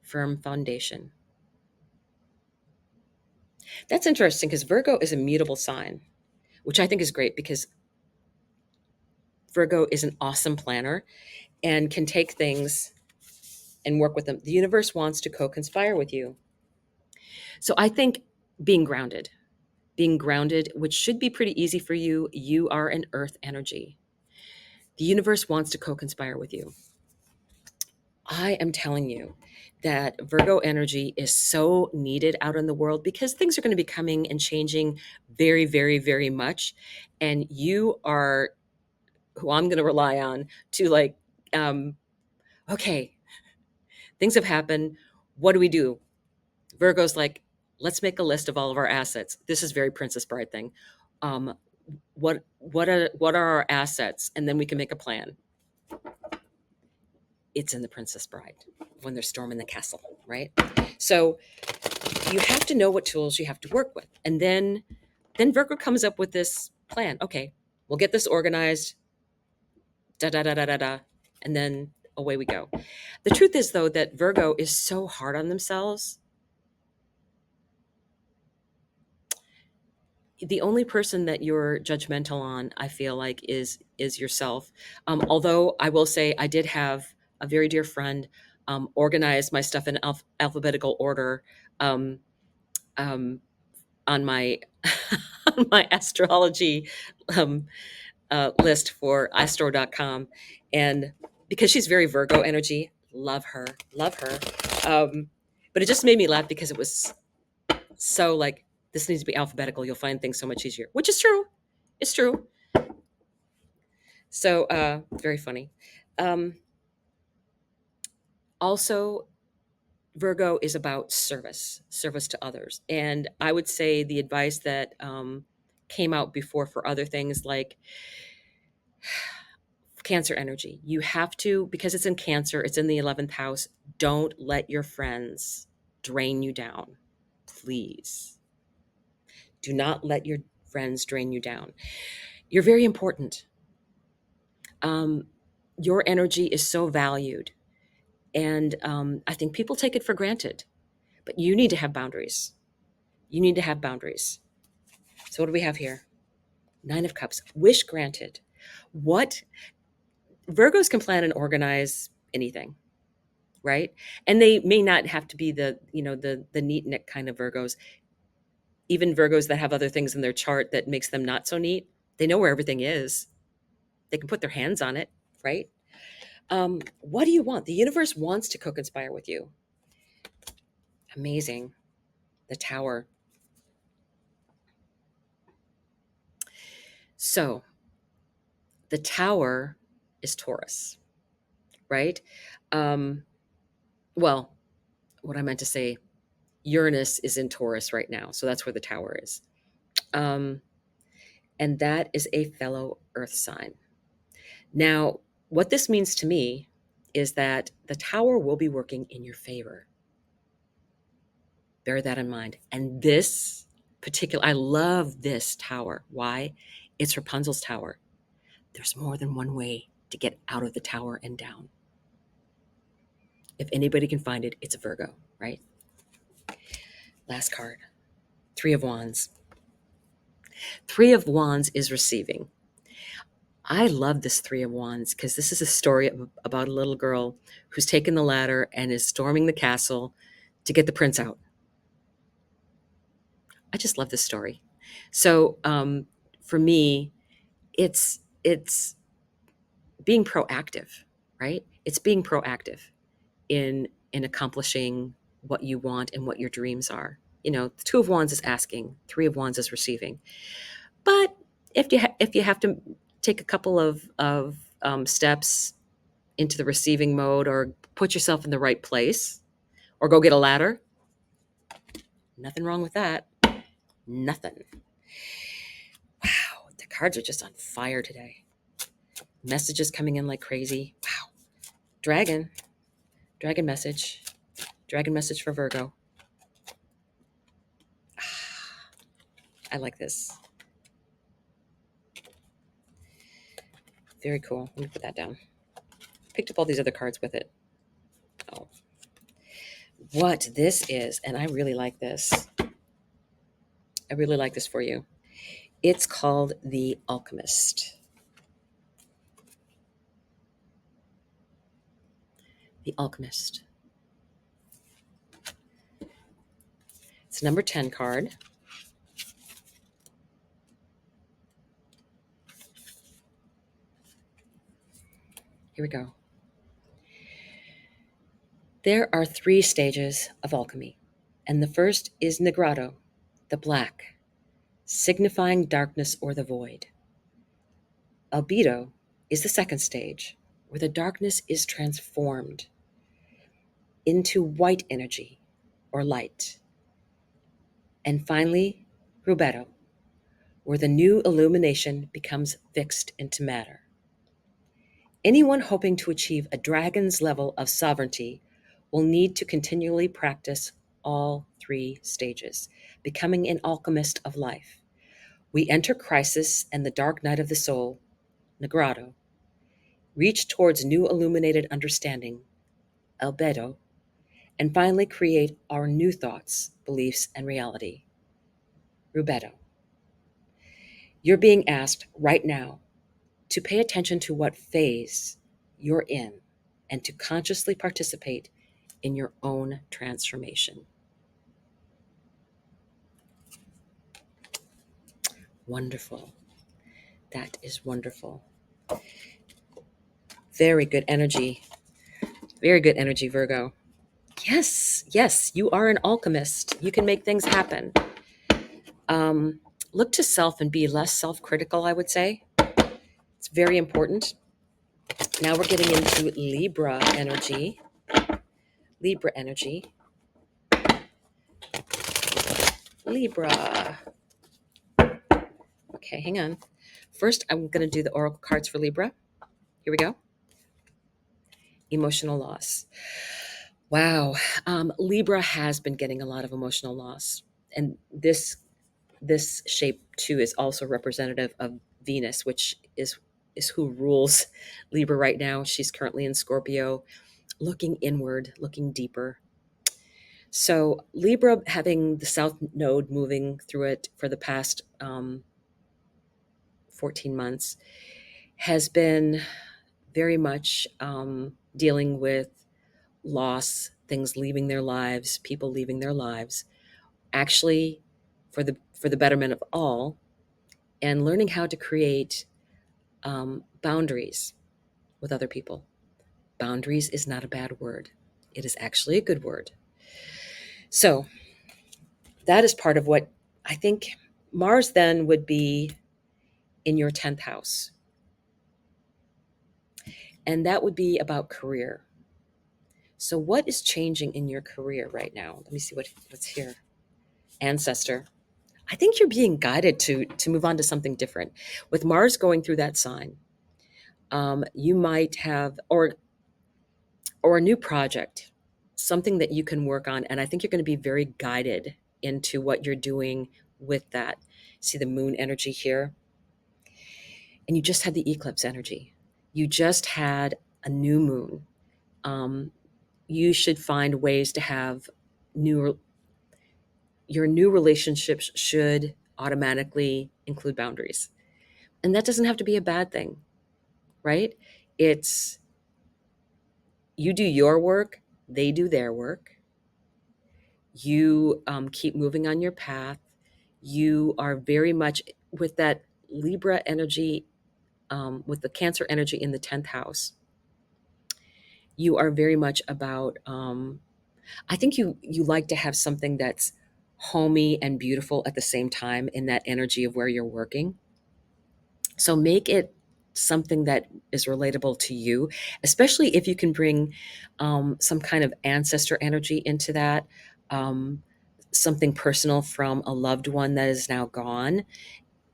Firm foundation. That's interesting because Virgo is a mutable sign, which I think is great because Virgo is an awesome planner and can take things and work with them. The universe wants to co-conspire with you. So I think being grounded, which should be pretty easy for you. You are an earth energy. The universe wants to co-conspire with you. I am telling you that Virgo energy is so needed out in the world because things are going to be coming and changing very, very, very much. And you are who I'm going to rely on to okay, things have happened. What do we do? Virgo's like, let's make a list of all of our assets. This is very Princess Bride thing. Um, what are our assets? And then we can make a plan. It's in the Princess Bride when they're storming the castle, right? So you have to know what tools you have to work with. And then Virgo comes up with this plan. Okay, we'll get this organized, da da da da da da, and then away we go. The truth is, though, that Virgo is so hard on themselves. The only person that you're judgmental on, I feel like, is yourself. Although I will say, I did have a very dear friend organize my stuff in alphabetical order um, um, on my on my astrology um, list for istro.com, and because she's very Virgo energy, love her, love her. But it just made me laugh because it was so like, this needs to be alphabetical. You'll find things so much easier, which is true. It's true. So very funny. Also, Virgo is about service to others. And I would say the advice that came out before for other things like Cancer energy, you have to, because it's in Cancer, it's in the 11th house, don't let your friends drain you down. Please. Do not let your friends drain you down. You're very important. Your energy is so valued. And I think people take it for granted. But you need to have boundaries. You need to have boundaries. So what do we have here? 9 of Cups. Wish granted. What? Virgos can plan and organize anything, right? And they may not have to be the neat Nick kind of Virgos. Even Virgos that have other things in their chart that makes them not so neat, they know where everything is. They can put their hands on it, right? What do you want? The universe wants to co-conspire with you. Amazing. The Tower. So the Tower is Taurus, right? Well, what I meant to say, Uranus is in Taurus right now. So that's where the Tower is. And that is a fellow Earth sign. Now, what this means to me is that the Tower will be working in your favor. Bear that in mind. And this particular, I love this tower. Why? It's Rapunzel's tower. There's more than one way to get out of the tower and down. If anybody can find it, it's a Virgo, right? Last card, 3 of Wands. 3 of Wands is receiving. I love this 3 of Wands because this is a story about a little girl who's taken the ladder and is storming the castle to get the prince out. I just love this story. So for me, it's being proactive, right? It's being proactive in accomplishing what you want and what your dreams are. The 2 of Wands is asking, 3 of Wands is receiving. But if you have to take a couple of steps into the receiving mode, or put yourself in the right place, or go get a ladder. Nothing wrong with that. Nothing. Wow, the cards are just on fire today. Messages coming in like crazy. Wow. Dragon message. Dragon message for Virgo. I like this. Very cool. Let me put that down. Picked up all these other cards with it. Oh. What this is, and I really like this. I really like this for you. It's called the Alchemist. The Alchemist. It's number 10 card. Here we go. There are 3 stages of alchemy, and the first is Negrado, the black, signifying darkness or the void. Albedo is the second stage, where the darkness is transformed into white energy or light. And finally, Rubedo, where the new illumination becomes fixed into matter. Anyone hoping to achieve a dragon's level of sovereignty will need to continually practice all 3 stages, becoming an alchemist of life. We enter crisis and the dark night of the soul, Negrado, reach towards new illuminated understanding, Albedo, and finally create our new thoughts, beliefs, and reality, Rubedo. You're being asked right now to pay attention to what phase you're in and to consciously participate in your own transformation. Wonderful. That is wonderful. Very good energy. Very good energy, Virgo. Yes, you are an alchemist. You can make things happen. Look to self and be less self-critical, I would say. It's very important. Now we're getting into Libra energy. Libra energy. Libra. Okay, hang on. First, I'm going to do the oracle cards for Libra. Here we go. Emotional loss. Wow. Libra has been getting a lot of emotional loss. And this shape, too, is also representative of Venus, which is who rules Libra right now. She's currently in Scorpio, looking inward, looking deeper. So Libra, having the South Node moving through it for the past 14 months, has been very much dealing with loss, things leaving their lives, people leaving their lives, actually for the betterment of all, and learning how to create boundaries with other people. Boundaries is not a bad word. It is actually a good word. So that is part of what I think Mars then would be in your 10th house. And that would be about career. So what is changing in your career right now? Let me see what's here. Ancestor. I think you're being guided to move on to something different. With Mars going through that sign, you might have, or a new project, something that you can work on. And I think you're going to be very guided into what you're doing with that. See the moon energy here? And you just had the eclipse energy. You just had a new moon. You should find ways to have your new relationships should automatically include boundaries. And that doesn't have to be a bad thing, right? It's you do your work, they do their work. You keep moving on your path. You are very much with that Libra energy, with the Cancer energy in the 10th house. You are very much about, I think you like to have something that's homey and beautiful at the same time in that energy of where you're working. So make it something that is relatable to you, especially if you can bring some kind of ancestor energy into that, um, something personal from a loved one that is now gone,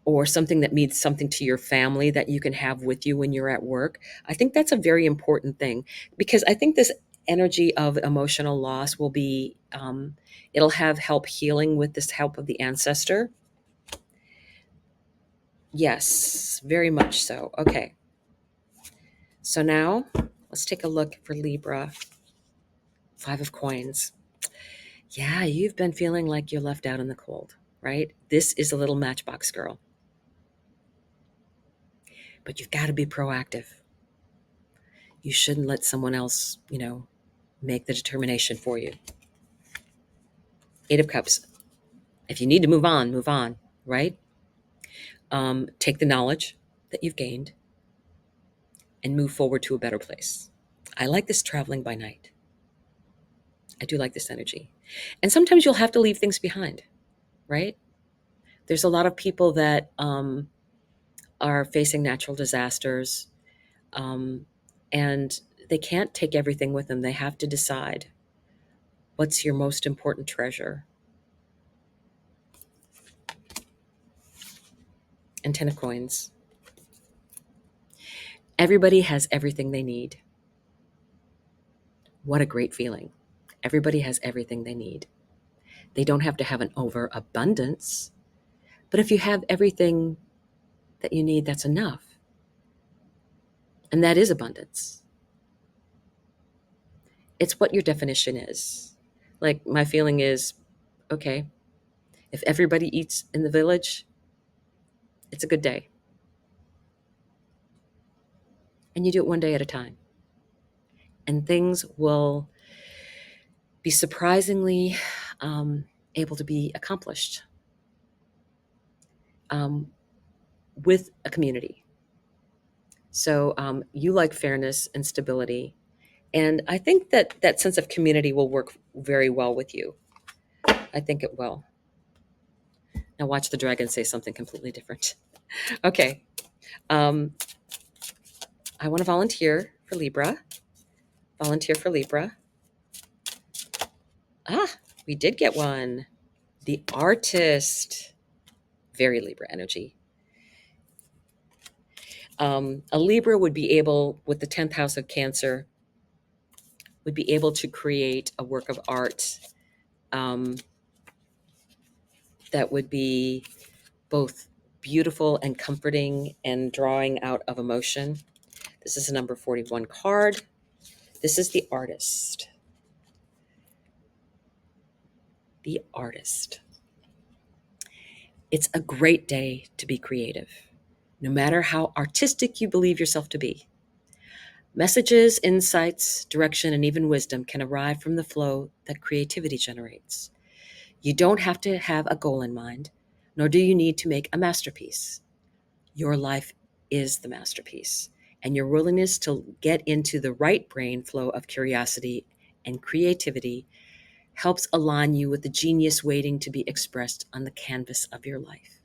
or something that means something to your family that you can have with you when you're at work. I think that's a very important thing, because I think this energy of emotional loss will be, it'll have help healing with this help of the ancestor. Yes, very much so. Okay. So now let's take a look for Libra. Five of Coins. Yeah, you've been feeling like you're left out in the cold, right? This is a little matchbox girl. But you've got to be proactive. You shouldn't let someone else, make the determination for you. Eight of Cups. If you need to move on, right? Take the knowledge that you've gained and move forward to a better place. I like this traveling by night. I do like this energy. And sometimes you'll have to leave things behind, right? There's a lot of people that are facing natural disasters, um, and they can't take everything with them. They have to decide what's your most important treasure. And Ten of Coins. Everybody has everything they need. What a great feeling. Everybody has everything they need. They don't have to have an overabundance, but if you have everything that you need, that's enough. And that is abundance. It's what your definition is. Like, my feeling is, okay, if everybody eats in the village, it's a good day. And you do it one day at a time. And things will be surprisingly able to be accomplished with a community. So you like fairness and stability. And I think that that sense of community will work very well with you. I think it will. Now watch the dragon say something completely different. Okay. I want to volunteer for Libra. Volunteer for Libra. Ah, we did get one. The Artist. Very Libra energy. A Libra would be able, with the 10th house of Cancer, would be able to create a work of art that would be both beautiful and comforting and drawing out of emotion. This is a number 41 card. This is the Artist. The Artist. It's a great day to be creative, no matter how artistic you believe yourself to be. Messages, insights, direction, and even wisdom can arrive from the flow that creativity generates. You don't have to have a goal in mind, nor do you need to make a masterpiece. Your life is the masterpiece, and your willingness to get into the right brain flow of curiosity and creativity helps align you with the genius waiting to be expressed on the canvas of your life.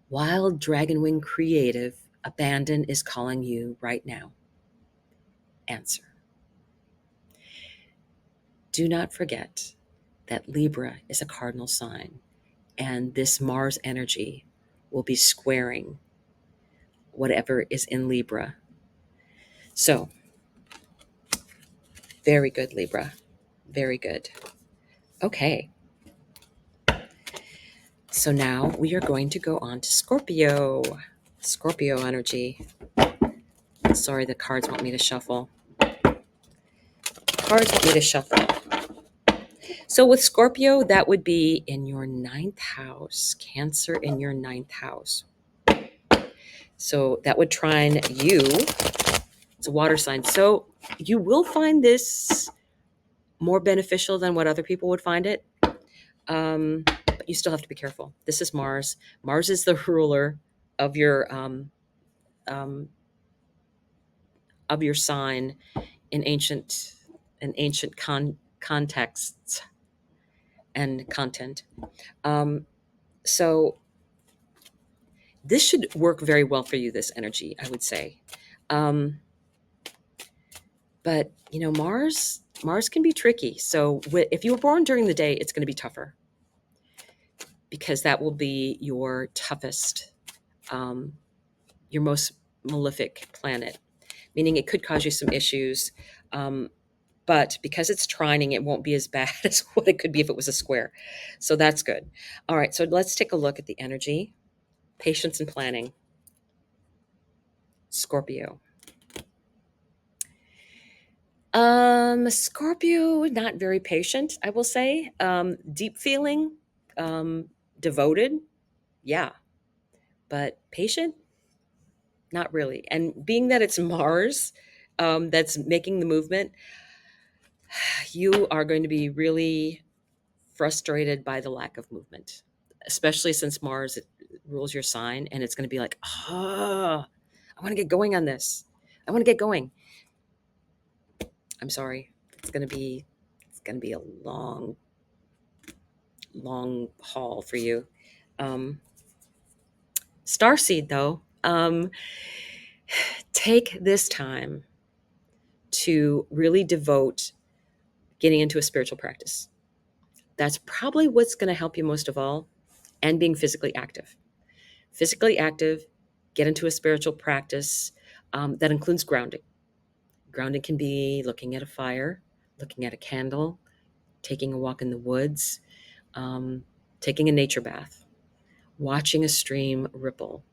Wild Dragonwing Creative, abandon is calling you right now. Answer. Do not forget that Libra is a cardinal sign, and this Mars energy will be squaring whatever is in Libra. So, very good, Libra. Very good. Okay. So now we are going to go on to Scorpio. Scorpio energy. Sorry, the cards want me to shuffle. Cards want me to shuffle. So with Scorpio, that would be in your 9th house. Cancer in your 9th house. So that would trine you. It's a water sign. So you will find this more beneficial than what other people would find it. But you still have to be careful. This is Mars. Mars is the ruler of your sign in ancient contexts and content. So This should work very well for you, this energy, I would say. Um, but Mars can be tricky. So if you were born during the day, it's going to be tougher because that will be your toughest, um, your most malefic planet, meaning it could cause you some issues. Um, but because it's trining, it won't be as bad as what it could be if it was a square. So that's good. All right, so let's take a look at the energy, patience and planning. Scorpio. Scorpio, not very patient, I will say. Deep feeling, um, devoted, yeah, but patient, not really. And being that it's Mars, that's making the movement, you are going to be really frustrated by the lack of movement, especially since Mars rules your sign, and it's going to be like, I want to get going on this. I want to get going. I'm sorry. It's going to be a long, long haul for you. Um, Starseed, though, take this time to really devote getting into a spiritual practice. That's probably what's going to help you most of all, and being physically active. Physically active, get into a spiritual practice that includes grounding. Grounding can be looking at a fire, looking at a candle, taking a walk in the woods, um, taking a nature bath, watching a stream ripple,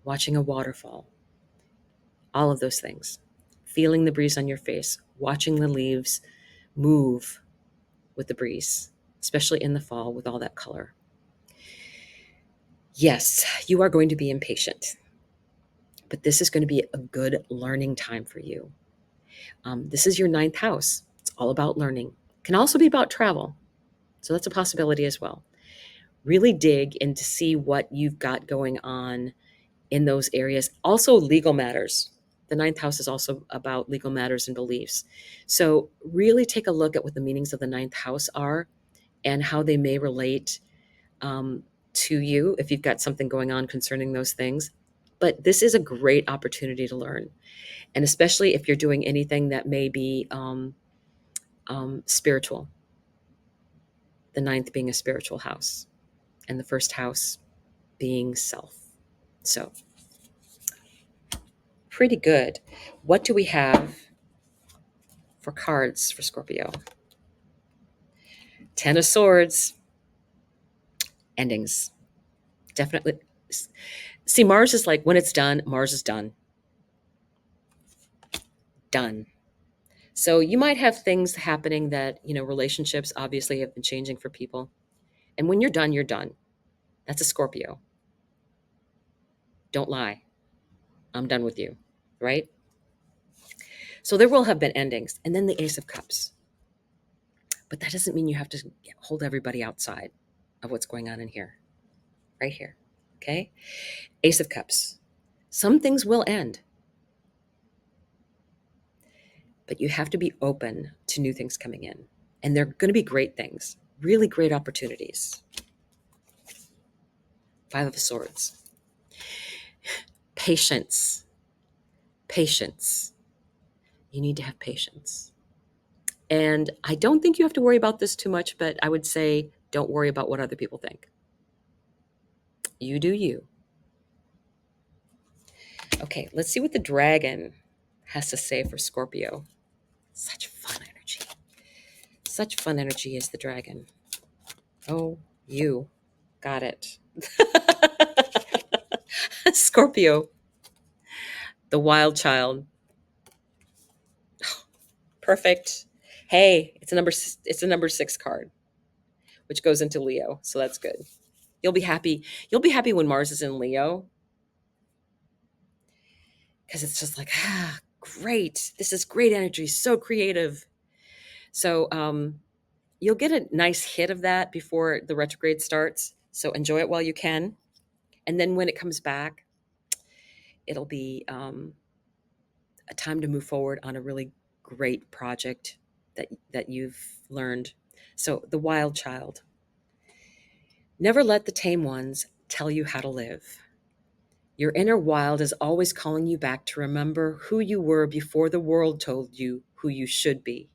watching a waterfall, all of those things. Feeling the breeze on your face, watching the leaves move with the breeze, especially in the fall with all that color. Yes, you are going to be impatient, but this is going to be a good learning time for you. This is your ninth house. It's all about learning. It can also be about travel. So that's a possibility as well. Really dig in to see what you've got going on in those areas. Also, legal matters. The ninth house is also about legal matters and beliefs. So, really take a look at what the meanings of the ninth house are and how they may relate to you if you've got something going on concerning those things. But this is a great opportunity to learn. And especially if you're doing anything that may be spiritual, the ninth being a spiritual house, and the first house being self. So, pretty good. What do we have for cards for Scorpio? Ten of Swords, endings. Definitely. See, Mars is like when it's done, Mars is done. Done. So you might have things happening that, relationships obviously have been changing for people. And when you're done, you're done. That's a Scorpio. Don't lie. I'm done with you, right? So there will have been endings. And then the Ace of Cups. But that doesn't mean you have to hold everybody outside of what's going on in here, right here. Okay? Ace of Cups. Some things will end, but you have to be open to new things coming in. And they're going to be great things, really great opportunities. Five of Swords. Patience. Patience. You need to have patience. And I don't think you have to worry about this too much, but I would say don't worry about what other people think. You do you. Okay, let's see what the dragon has to say for Scorpio. Such fun energy. Such fun energy is the dragon. Oh, you got it. Scorpio, the wild child. Perfect. Hey, it's a number 6 card, which goes into Leo, so that's good. You'll be happy. You'll be happy when Mars is in Leo, because it's just like, great. This is great energy, so creative. So you'll get a nice hit of that before the retrograde starts. So enjoy it while you can. And then when it comes back, it'll be a time to move forward on a really great project that you've learned. So the wild child. Never let the tame ones tell you how to live. Your inner wild is always calling you back to remember who you were before the world told you who you should be.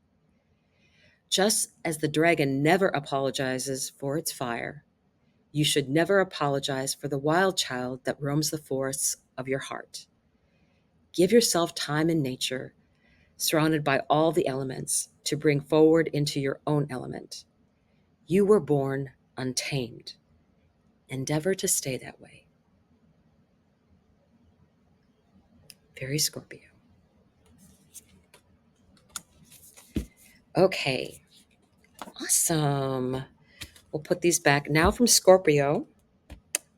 Just as the dragon never apologizes for its fire, you should never apologize for the wild child that roams the forests of your heart. Give yourself time in nature, surrounded by all the elements, to bring forward into your own element. You were born untamed. Endeavor to stay that way. Very Scorpio. Okay, awesome. We'll put these back. Now from Scorpio,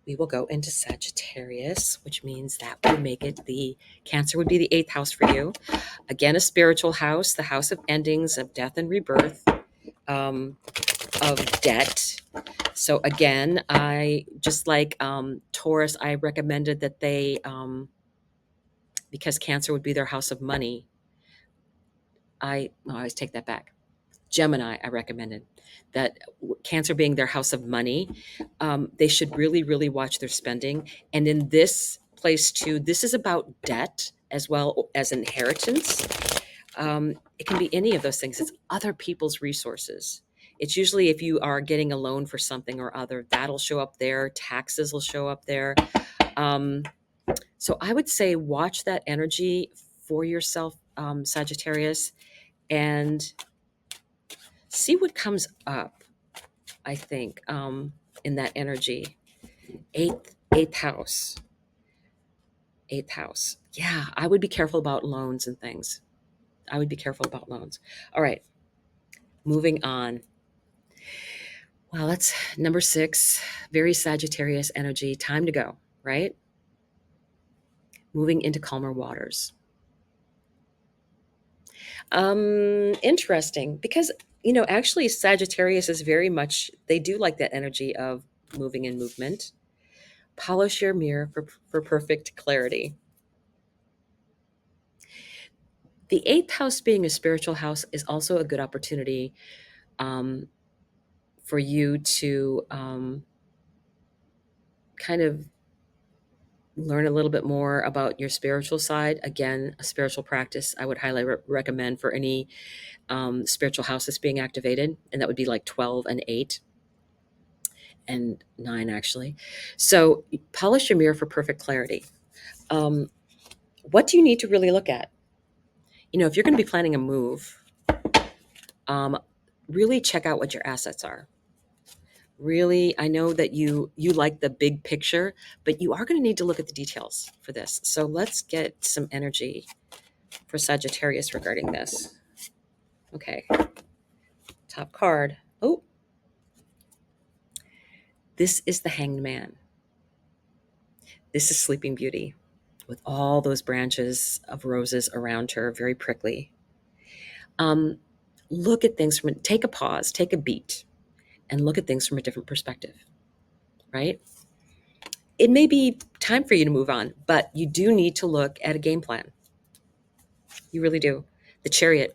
we will go into Sagittarius, which means that would make it Cancer would be the 8th house for you. Again, a spiritual house, the house of endings, of death and rebirth, of debt. So again, I just like Taurus, I recommended that they, because Cancer would be their house of money. I always take that back. Gemini, I recommended that Cancer being their house of money, they should really, really watch their spending. And in this place too, this is about debt as well as inheritance. It can be any of those things. It's other people's resources. It's usually if you are getting a loan for something or other, that'll show up there. Taxes will show up there. So I would say watch that energy for yourself, Sagittarius, and see what comes up, I think, in that energy. Eighth house. Eighth house. Yeah, I would be careful about loans and things. I would be careful about loans. All right, moving on. Well, that's number 6. Very Sagittarius energy. Time to go, right? Moving into calmer waters. Interesting, because actually Sagittarius is very much, they do like that energy of moving and movement. Polish your mirror for perfect clarity. The 8th house being a spiritual house is also a good opportunity for you to kind of learn a little bit more about your spiritual side. Again, a spiritual practice I would highly recommend for any spiritual house that's being activated, and that would be like 12 and 8 and 9 actually. So polish your mirror for perfect clarity. What do you need to really look at? If you're going to be planning a move, really check out what your assets are. Really, I know that you like the big picture, but you are going to need to look at the details for this. So let's get some energy for Sagittarius regarding this. Okay, top card. Oh, this is the Hanged Man. This is Sleeping Beauty with all those branches of roses around her, very prickly. Look at things take a pause, take a beat, and look at things from a different perspective, right? It may be time for you to move on, but you do need to look at a game plan. You really do. The Chariot.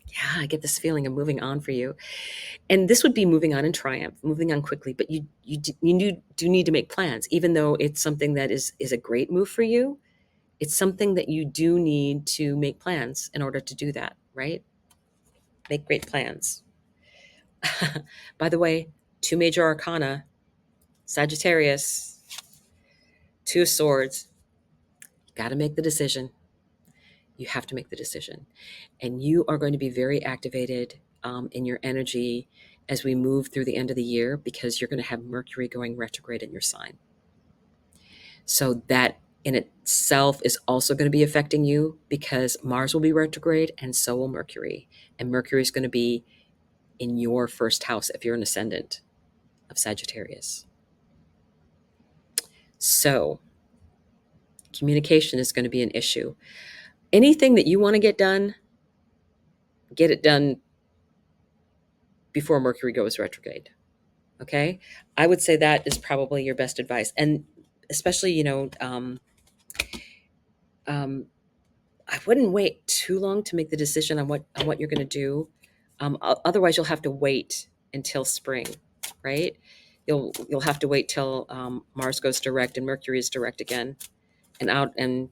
Yeah, I get this feeling of moving on for you. And this would be moving on in triumph, moving on quickly, but you do need to make plans. Even though it's something that is a great move for you, it's something that you do need to make plans in order to do that, right? Make great plans. By the way, 2 major arcana, Sagittarius, 2 of swords. You got to make the decision. You have to make the decision. And you are going to be very activated in your energy as we move through the end of the year, because you're going to have Mercury going retrograde in your sign. So that in itself is also going to be affecting you, because Mars will be retrograde and so will Mercury. And Mercury is going to be in your first house if you're an ascendant of Sagittarius. So communication is going to be an issue. Anything that you want to get it done before Mercury goes retrograde. Okay, I would say that is probably your best advice, and especially I wouldn't wait too long to make the decision on what you're going to do. Otherwise, you'll have to wait until spring, right? You'll have to wait till Mars goes direct and Mercury is direct again, and out, and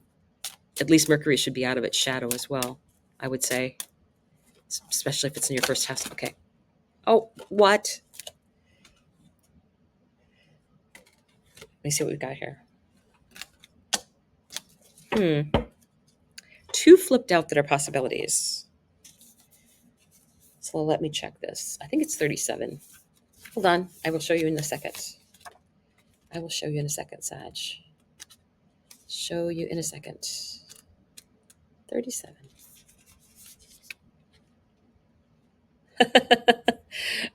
at least Mercury should be out of its shadow as well, I would say, especially if it's in your first house. Okay. Oh, what? Let me see what we've got here. Two flipped out that are possibilities. So let me check this. I think it's 37. Hold on. I will show you in a second. I will show you in a second, Sag. Show you in a second. 37.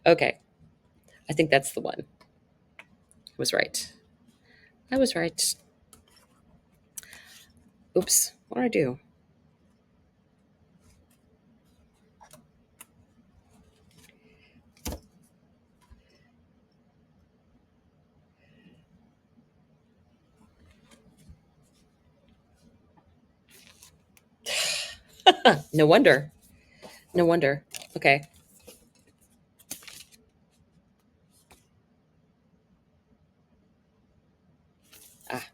Okay. I think that's the one. I was right. I was right. Oops. What did I do? No wonder. No wonder. Okay. Ah,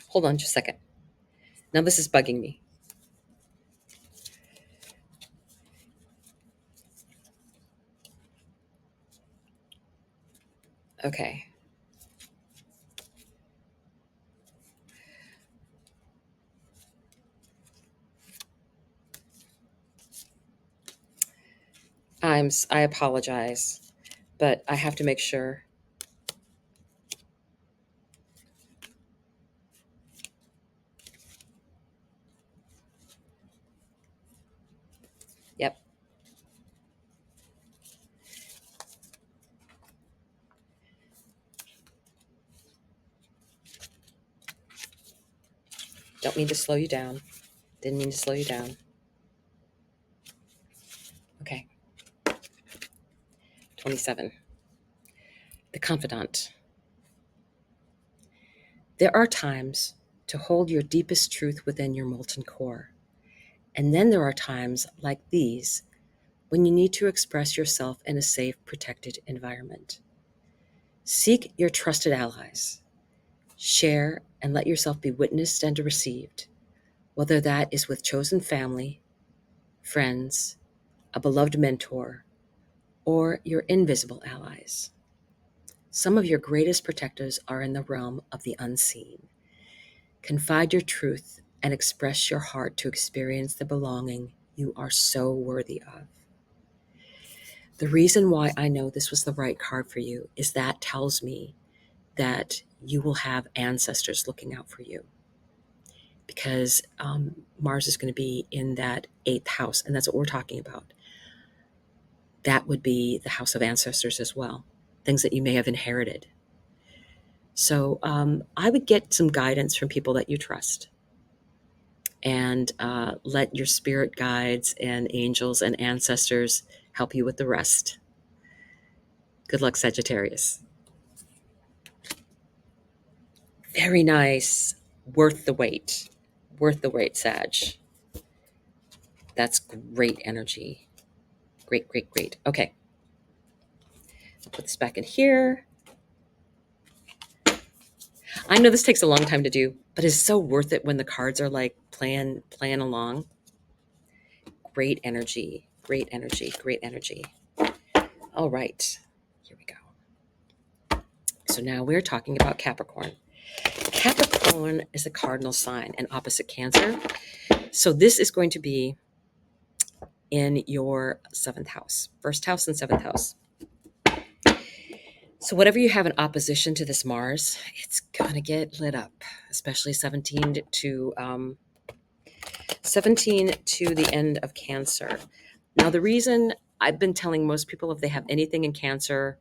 hold on just a second. Now this is bugging me. Okay. I apologize, but I have to make sure. Yep. Don't mean to slow you down. Didn't mean to slow you down. Okay. 27. The confidant. There are times to hold your deepest truth within your molten core. And then there are times like these when you need to express yourself in a safe, protected environment. Seek your trusted allies. Share and let yourself be witnessed and received, whether that is with chosen family, friends, a beloved mentor, or your invisible allies. Some of your greatest protectors are in the realm of the unseen. Confide your truth and express your heart to experience the belonging you are so worthy of. The reason why I know this was the right card for you is that tells me that you will have ancestors looking out for you, because Mars is going to be in that 8th house, and that's what we're talking about. That would be the house of ancestors as well, things that you may have inherited. So I would get some guidance from people that you trust, and let your spirit guides and angels and ancestors help you with the rest. Good luck, Sagittarius. Very nice. Worth the wait. Worth the wait, Sag. That's great energy. Great, great, great. Okay. Put this back in here. I know this takes a long time to do, but it's so worth it when the cards are like playing along. Great energy. Great energy. Great energy. All right. Here we go. So now we're talking about Capricorn. Capricorn is a cardinal sign and opposite Cancer. So this is going to be in your 7th house, 1st house and 7th house. So whatever you have in opposition to this Mars, it's going to get lit up, especially 17 to the end of Cancer. Now, the reason I've been telling most people, if they have anything in Cancer,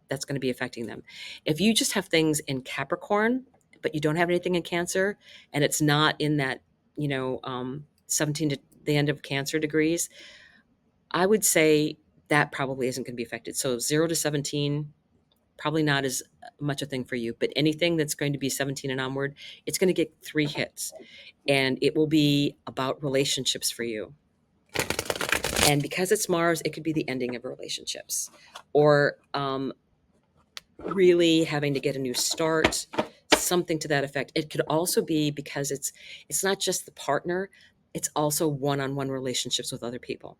that's going to be affecting them. If you just have things in Capricorn, but you don't have anything in Cancer, and it's not in that, 17 to the end of Cancer degrees, I would say that probably isn't going to be affected. So 0 to 17, probably not as much a thing for you, but anything that's going to be 17 and onward, it's going to get 3 hits, and it will be about relationships for you. And because it's Mars, it could be the ending of relationships, or really having to get a new start, something to that effect. It could also be because it's not just the partner, it's also one-on-one relationships with other people.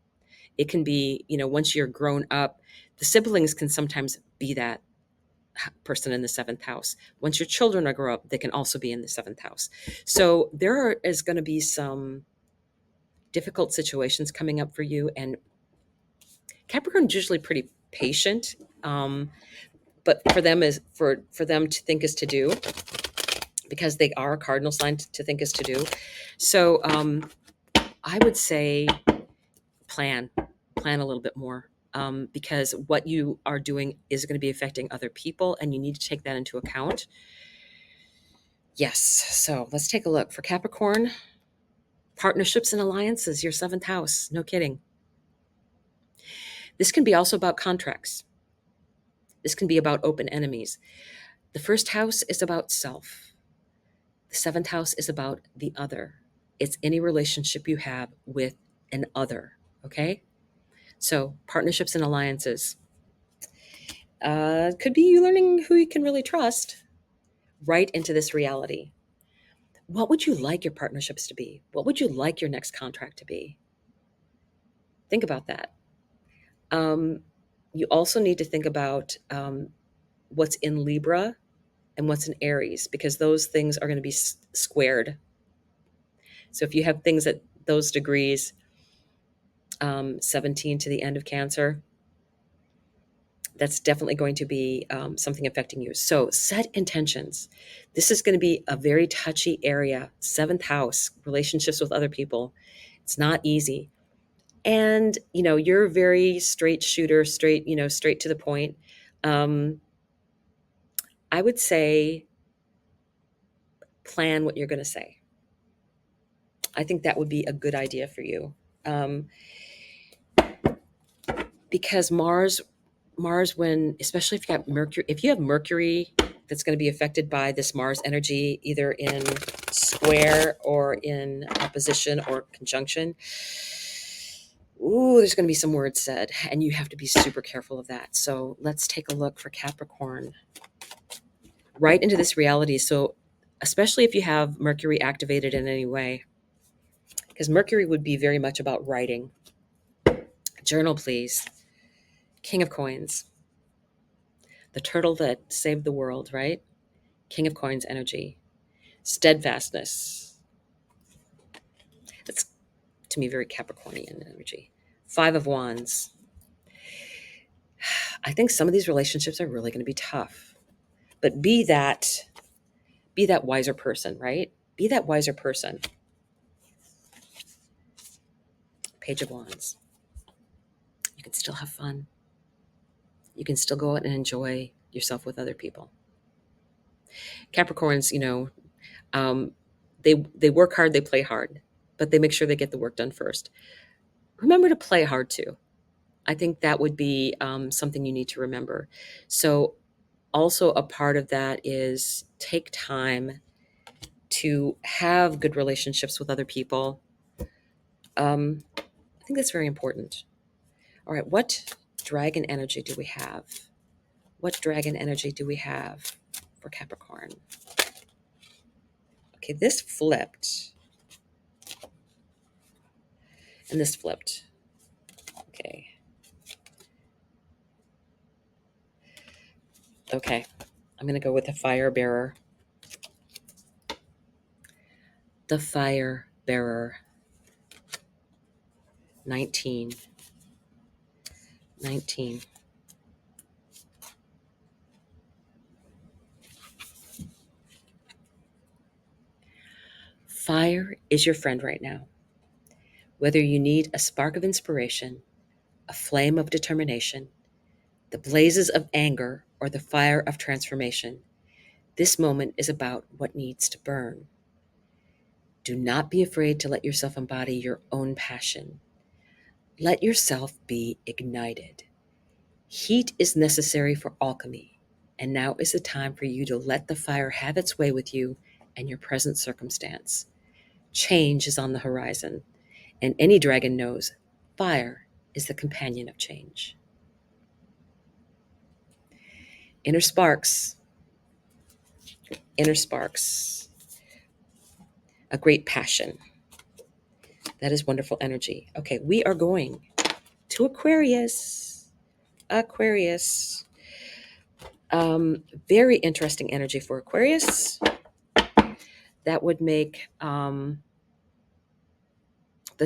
It can be, once you're grown up, the siblings can sometimes be that person in the seventh house. Once your children are grow up, they can also be in the seventh house. So is going to be some difficult situations coming up for you. And Capricorn is usually pretty patient. But for them for them to think is to do, because they are a cardinal sign to think is to do. So I would say plan a little bit more, because what you are doing is going to be affecting other people, and you need to take that into account. Yes. So let's take a look for Capricorn. Partnerships and alliances, your seventh house. No kidding. This can be also about contracts. This can be about open enemies. The first house is about self. The seventh house is about the other. It's any relationship you have with an other. Okay. So partnerships and alliances. Could be you learning who you can really trust right into this reality. What would you like your partnerships to be? What would you like your next contract to be? Think about that. You also need to think about what's in Libra and what's in Aries, because those things are going to be squared. So if you have things at those degrees, 17 to the end of Cancer, that's definitely going to be something affecting you. So set intentions. This is going to be a very touchy area. Seventh house, relationships with other people. It's not easy. And, you're a very straight shooter, straight to the point. I would say plan what you're going to say. I think that would be a good idea for you. Um, because Mars, when, especially if you got Mercury, if you have Mercury that's going to be affected by this Mars energy, either in square or in opposition or conjunction, ooh, there's going to be some words said, and you have to be super careful of that. So let's take a look for Capricorn right into this reality. So especially if you have Mercury activated in any way, because Mercury would be very much about writing. Journal, please. King of Coins. The turtle that saved the world, right? King of Coins energy. Steadfastness. That's, to me, very Capricornian energy. Five of Wands. I think some of these relationships are really going to be tough. But be that wiser person, right? Be that wiser person. Page of Wands. You can still have fun. You can still go out and enjoy yourself with other people. Capricorns, they work hard, they play hard, but they make sure they get the work done first. Remember to play hard too. I think that would be something you need to remember. So also a part of that is take time to have good relationships with other people. I think that's very important. All right, what dragon energy do we have? What dragon energy do we have for Capricorn? Okay, this flipped. And this flipped. Okay. Okay. I'm going to go with the fire bearer. The fire bearer. 19. Fire is your friend right now. Whether you need a spark of inspiration, a flame of determination, the blazes of anger, or the fire of transformation, this moment is about what needs to burn. Do not be afraid to let yourself embody your own passion. Let yourself be ignited. Heat is necessary for alchemy, and now is the time for you to let the fire have its way with you and your present circumstance. Change is on the horizon, and any dragon knows fire is the companion of change. Inner sparks, inner sparks, a great passion. That is wonderful energy. Okay, we are going to Aquarius. Aquarius. Very interesting energy for Aquarius. That would make the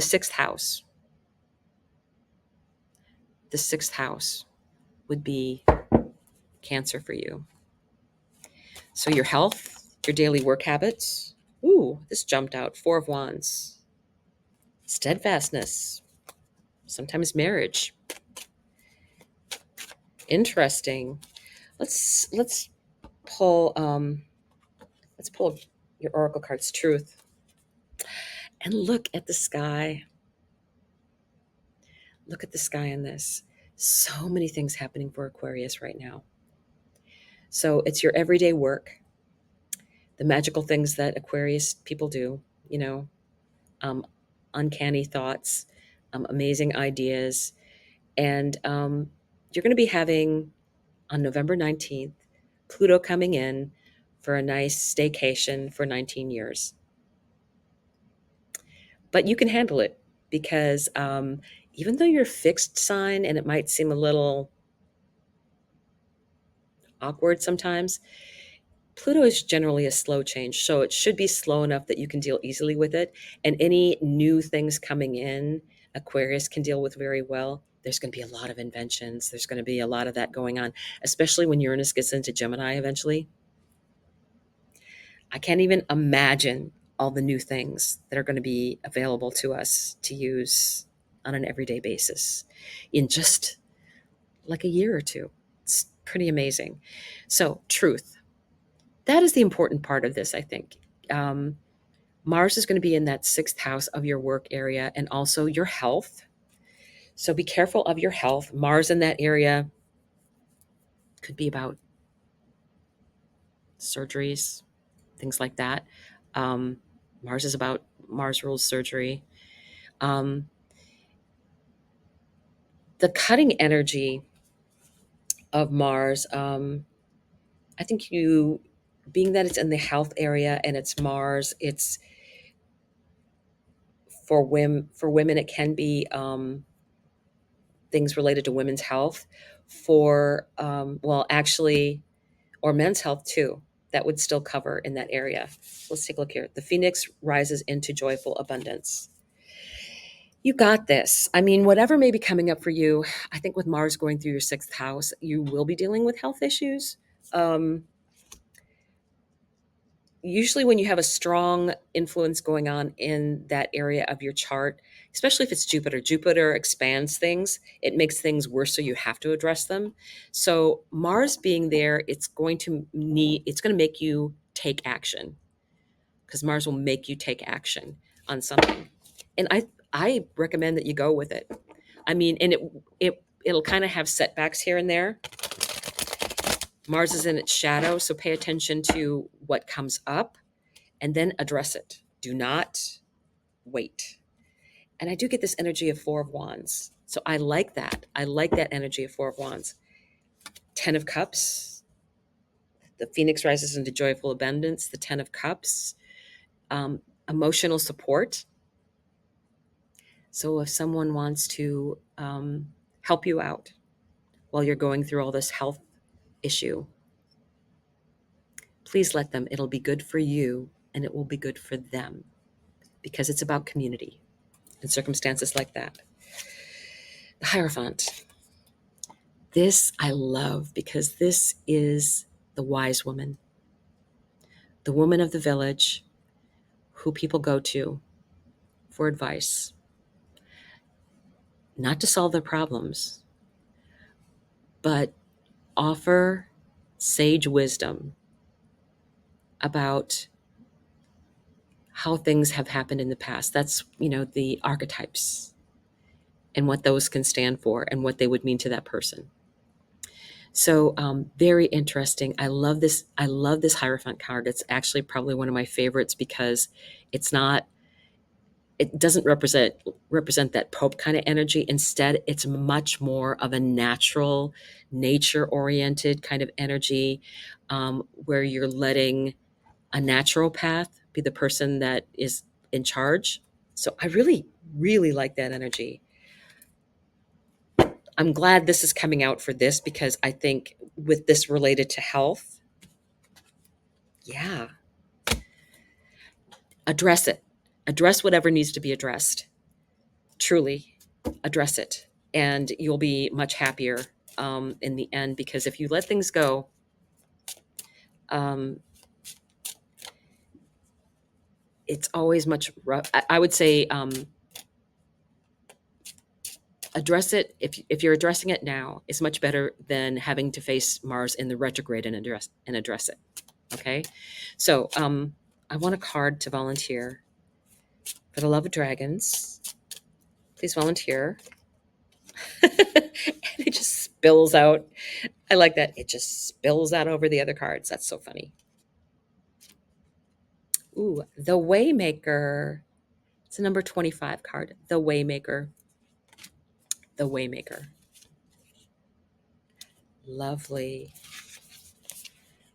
sixth house. The sixth house would be Cancer for you. So your health, your daily work habits. Ooh, this jumped out. Four of Wands. Steadfastness. Sometimes marriage. Interesting. Let's pull your oracle cards, Truth, and look at the sky. Look at the sky in this. So many things happening for Aquarius right now. So it's your everyday work, the magical things that Aquarius people do, you know, uncanny thoughts, amazing ideas. And you're going to be having, on November 19th, Pluto coming in for a nice staycation for 19 years. But you can handle it because even though you're a fixed sign and it might seem a little awkward sometimes, Pluto is generally a slow change. So it should be slow enough that you can deal easily with it. And any new things coming in, Aquarius can deal with very well. There's going to be a lot of inventions. There's going to be a lot of that going on, especially when Uranus gets into Gemini eventually. I can't even imagine all the new things that are going to be available to us to use on an everyday basis in just like a year or two. It's pretty amazing. So, truth. That is the important part of this, I think. Mars is going to be in that sixth house of your work area and also your health. So be careful of your health. Mars in that area could be about surgeries, things like that. Mars rules surgery. The cutting energy of Mars, I think being that it's in the health area and it's Mars, it's for women, it can be things related to women's health or men's health too. That would still cover in that area. Let's take a look here. The Phoenix rises into joyful abundance. You got this. I mean, whatever may be coming up for you, I think with Mars going through your sixth house, you will be dealing with health issues. Usually when you have a strong influence going on in that area of your chart, especially if it's Jupiter expands things. It makes things worse, so you have to address them. So Mars being there, it's going to make you take action, because Mars will make you take action on something. And I recommend that you go with it. I mean, and it'll kind of have setbacks here and there. Mars is in its shadow, so pay attention to what comes up and then address it. Do not wait. And I do get this energy of Four of Wands. So I like that. I like that energy of Four of Wands. 10 of Cups. The Phoenix rises into joyful abundance. The 10 of Cups. Emotional support. So if someone wants to help you out while you're going through all this health issue, please let them. It'll be good for you and it will be good for them, because it's about community and circumstances like that. The Hierophant. This I love because this is the wise woman, the woman of the village who people go to for advice, not to solve their problems, but offer sage wisdom about how things have happened in the past. That's, the archetypes and what those can stand for and what they would mean to that person. So very interesting. I love this. I love this Hierophant card. It's actually probably one of my favorites because it's not it doesn't represent that Pope kind of energy. Instead, it's much more of a natural, nature-oriented kind of energy, where you're letting a natural path be the person that is in charge. So I really, really like that energy. I'm glad this is coming out for this, because I think with this related to health, yeah, address it. Address whatever needs to be addressed. Truly address it. And you'll be much happier in the end, because if you let things go, um, it's always much rough. I would say address it. If you're addressing it now, it's much better than having to face Mars in the retrograde and address it. Okay, so I want a card to volunteer for the love of dragons. Please volunteer. And it just spills out. I like that. It just spills out over the other cards. That's so funny. Ooh, the Waymaker. It's a number 25 card. The Waymaker. The Waymaker. Lovely.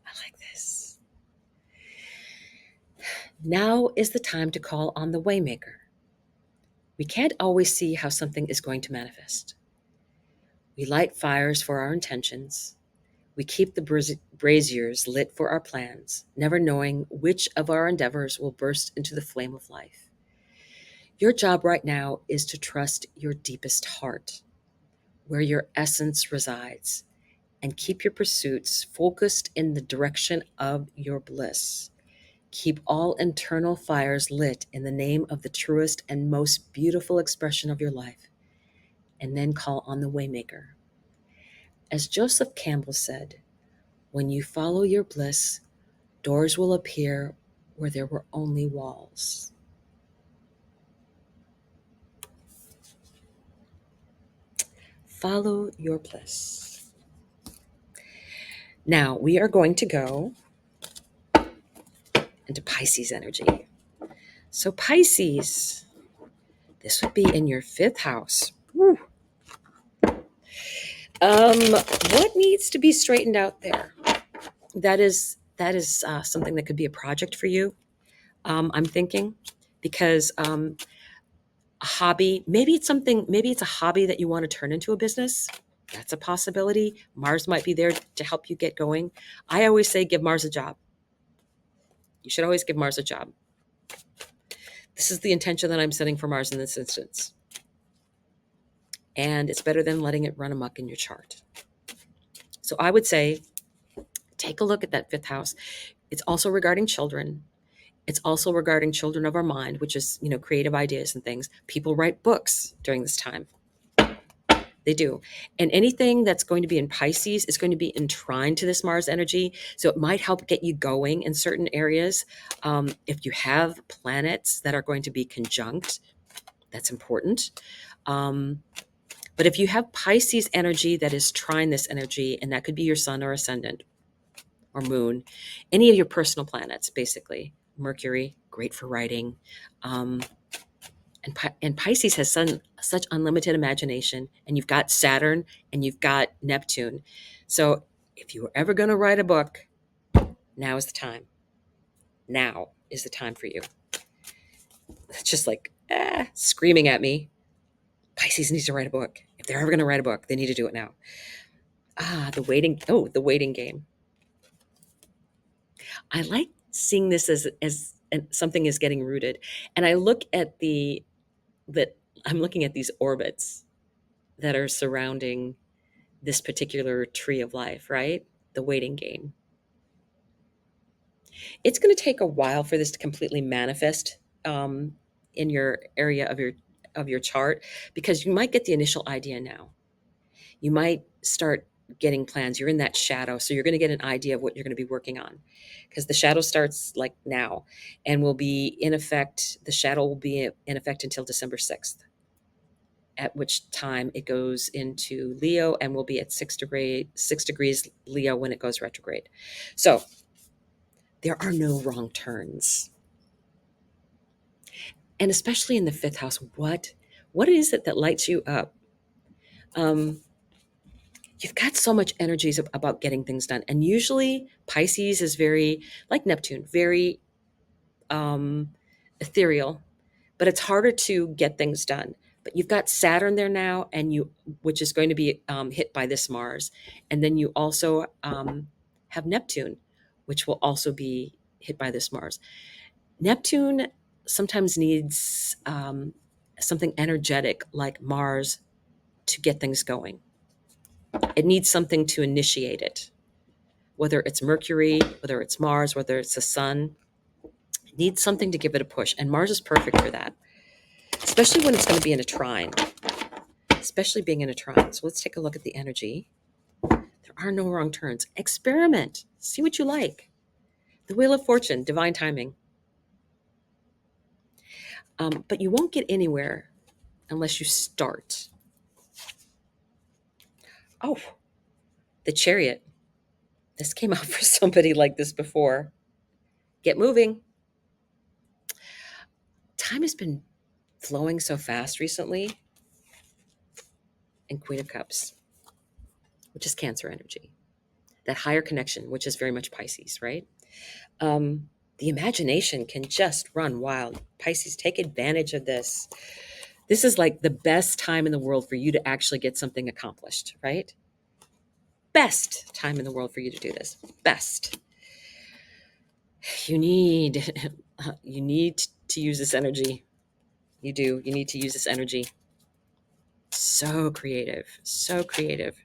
I like this. Now is the time to call on the Waymaker. We can't always see how something is going to manifest. We light fires for our intentions. We keep the braziers lit for our plans, never knowing which of our endeavors will burst into the flame of life. Your job right now is to trust your deepest heart, where your essence resides, and keep your pursuits focused in the direction of your bliss. Keep all internal fires lit in the name of the truest and most beautiful expression of your life, and then call on the Waymaker. As Joseph Campbell said, when you follow your bliss, doors will appear where there were only walls. Follow your bliss. Now we are going to go into Pisces energy. So Pisces, this would be in your 5th house. Woo. What needs to be straightened out there? That is something that could be a project for you. I'm thinking, because a hobby, maybe it's a hobby that you want to turn into a business. That's a possibility. Mars might be there to help you get going. I always say give Mars a job. You should always give Mars a job. This is the intention that I'm setting for Mars in this instance. And it's better than letting it run amok in your chart. So I would say take a look at that 5th house. It's also regarding children. It's also regarding children of our mind, which is, creative ideas and things. People write books during this time. They do. And anything that's going to be in Pisces is going to be entwined to this Mars energy. So it might help get you going in certain areas. If you have planets that are going to be conjunct, that's important. But if you have Pisces energy that is trine this energy, and that could be your sun or ascendant or moon, any of your personal planets, basically. Mercury, great for writing. And Pisces has such unlimited imagination, and you've got Saturn and you've got Neptune. So if you were ever going to write a book, now is the time. Now is the time for you. It's just like screaming at me. Pisces needs to write a book. If they're ever going to write a book, they need to do it now. The waiting game. I like seeing this as something is getting rooted. And I look at I'm looking at these orbits that are surrounding this particular tree of life, right? The waiting game. It's going to take a while for this to completely manifest in your area of your chart, because you might get the initial idea now. You might start getting plans. You're in that shadow, so you're going to get an idea of what you're going to be working on, because the shadow starts like now and will be in effect. The shadow will be in effect until December 6th. At which time it goes into Leo and will be at 6 degrees Leo when it goes retrograde. So there are no wrong turns. And especially in the fifth house, what is it that lights you up? Um, you've got so much energies about getting things done. And usually Pisces is very, like Neptune, very um, ethereal, but it's harder to get things done. But you've got Saturn there now, which is going to be hit by this Mars, and then you also have Neptune, which will also be hit by this Mars. Neptune sometimes needs something energetic like Mars to get things going. It needs something to initiate it, whether it's Mercury, whether it's Mars, whether it's the Sun. It needs something to give it a push, and Mars is perfect for that, especially when it's going to be in a trine, especially being in a trine. So let's take a look at the energy. There are no wrong turns. Experiment. See what you like. The Wheel of Fortune, divine timing. But you won't get anywhere unless you start. Oh, the Chariot. This came out for somebody like this before. Get moving. Time has been flowing so fast recently. And Queen of Cups, which is Cancer energy. That higher connection, which is very much Pisces, right? The imagination can just run wild. Pisces, take advantage of this. This is like the best time in the world for you to actually get something accomplished, right? Best time in the world for you to do this. Best. You need to use this energy. You do. You need to use this energy. So creative. So creative.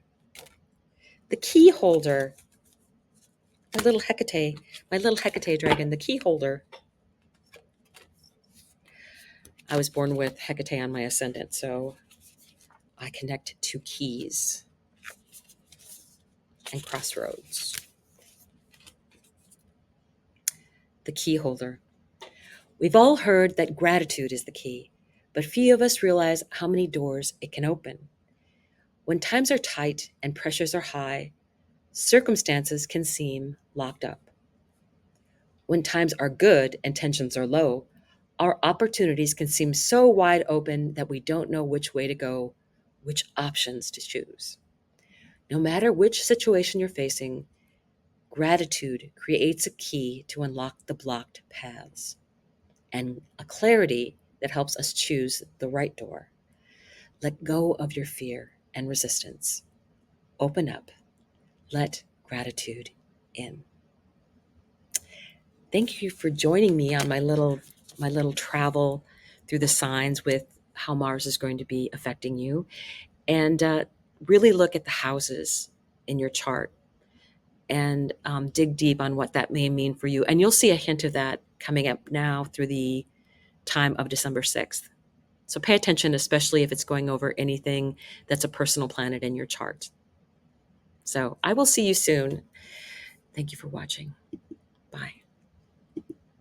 The key holder. My little Hecate dragon, the key holder. I was born with Hecate on my ascendant, so I connect to keys and crossroads. The key holder. We've all heard that gratitude is the key, but few of us realize how many doors it can open. When times are tight and pressures are high, circumstances can seem locked up. When times are good and tensions are low, our opportunities can seem so wide open that we don't know which way to go, which options to choose. No matter which situation you're facing, gratitude creates a key to unlock the blocked paths and a clarity that helps us choose the right door. Let go of your fear and resistance. Open up. Let gratitude in. Thank you for joining me on my little travel through the signs with how Mars is going to be affecting you, and really look at the houses in your chart and dig deep on what that may mean for you. And you'll see a hint of that coming up now through the time of December 6th. So pay attention, especially if it's going over anything that's a personal planet in your chart. So I will see you soon. Thank you for watching.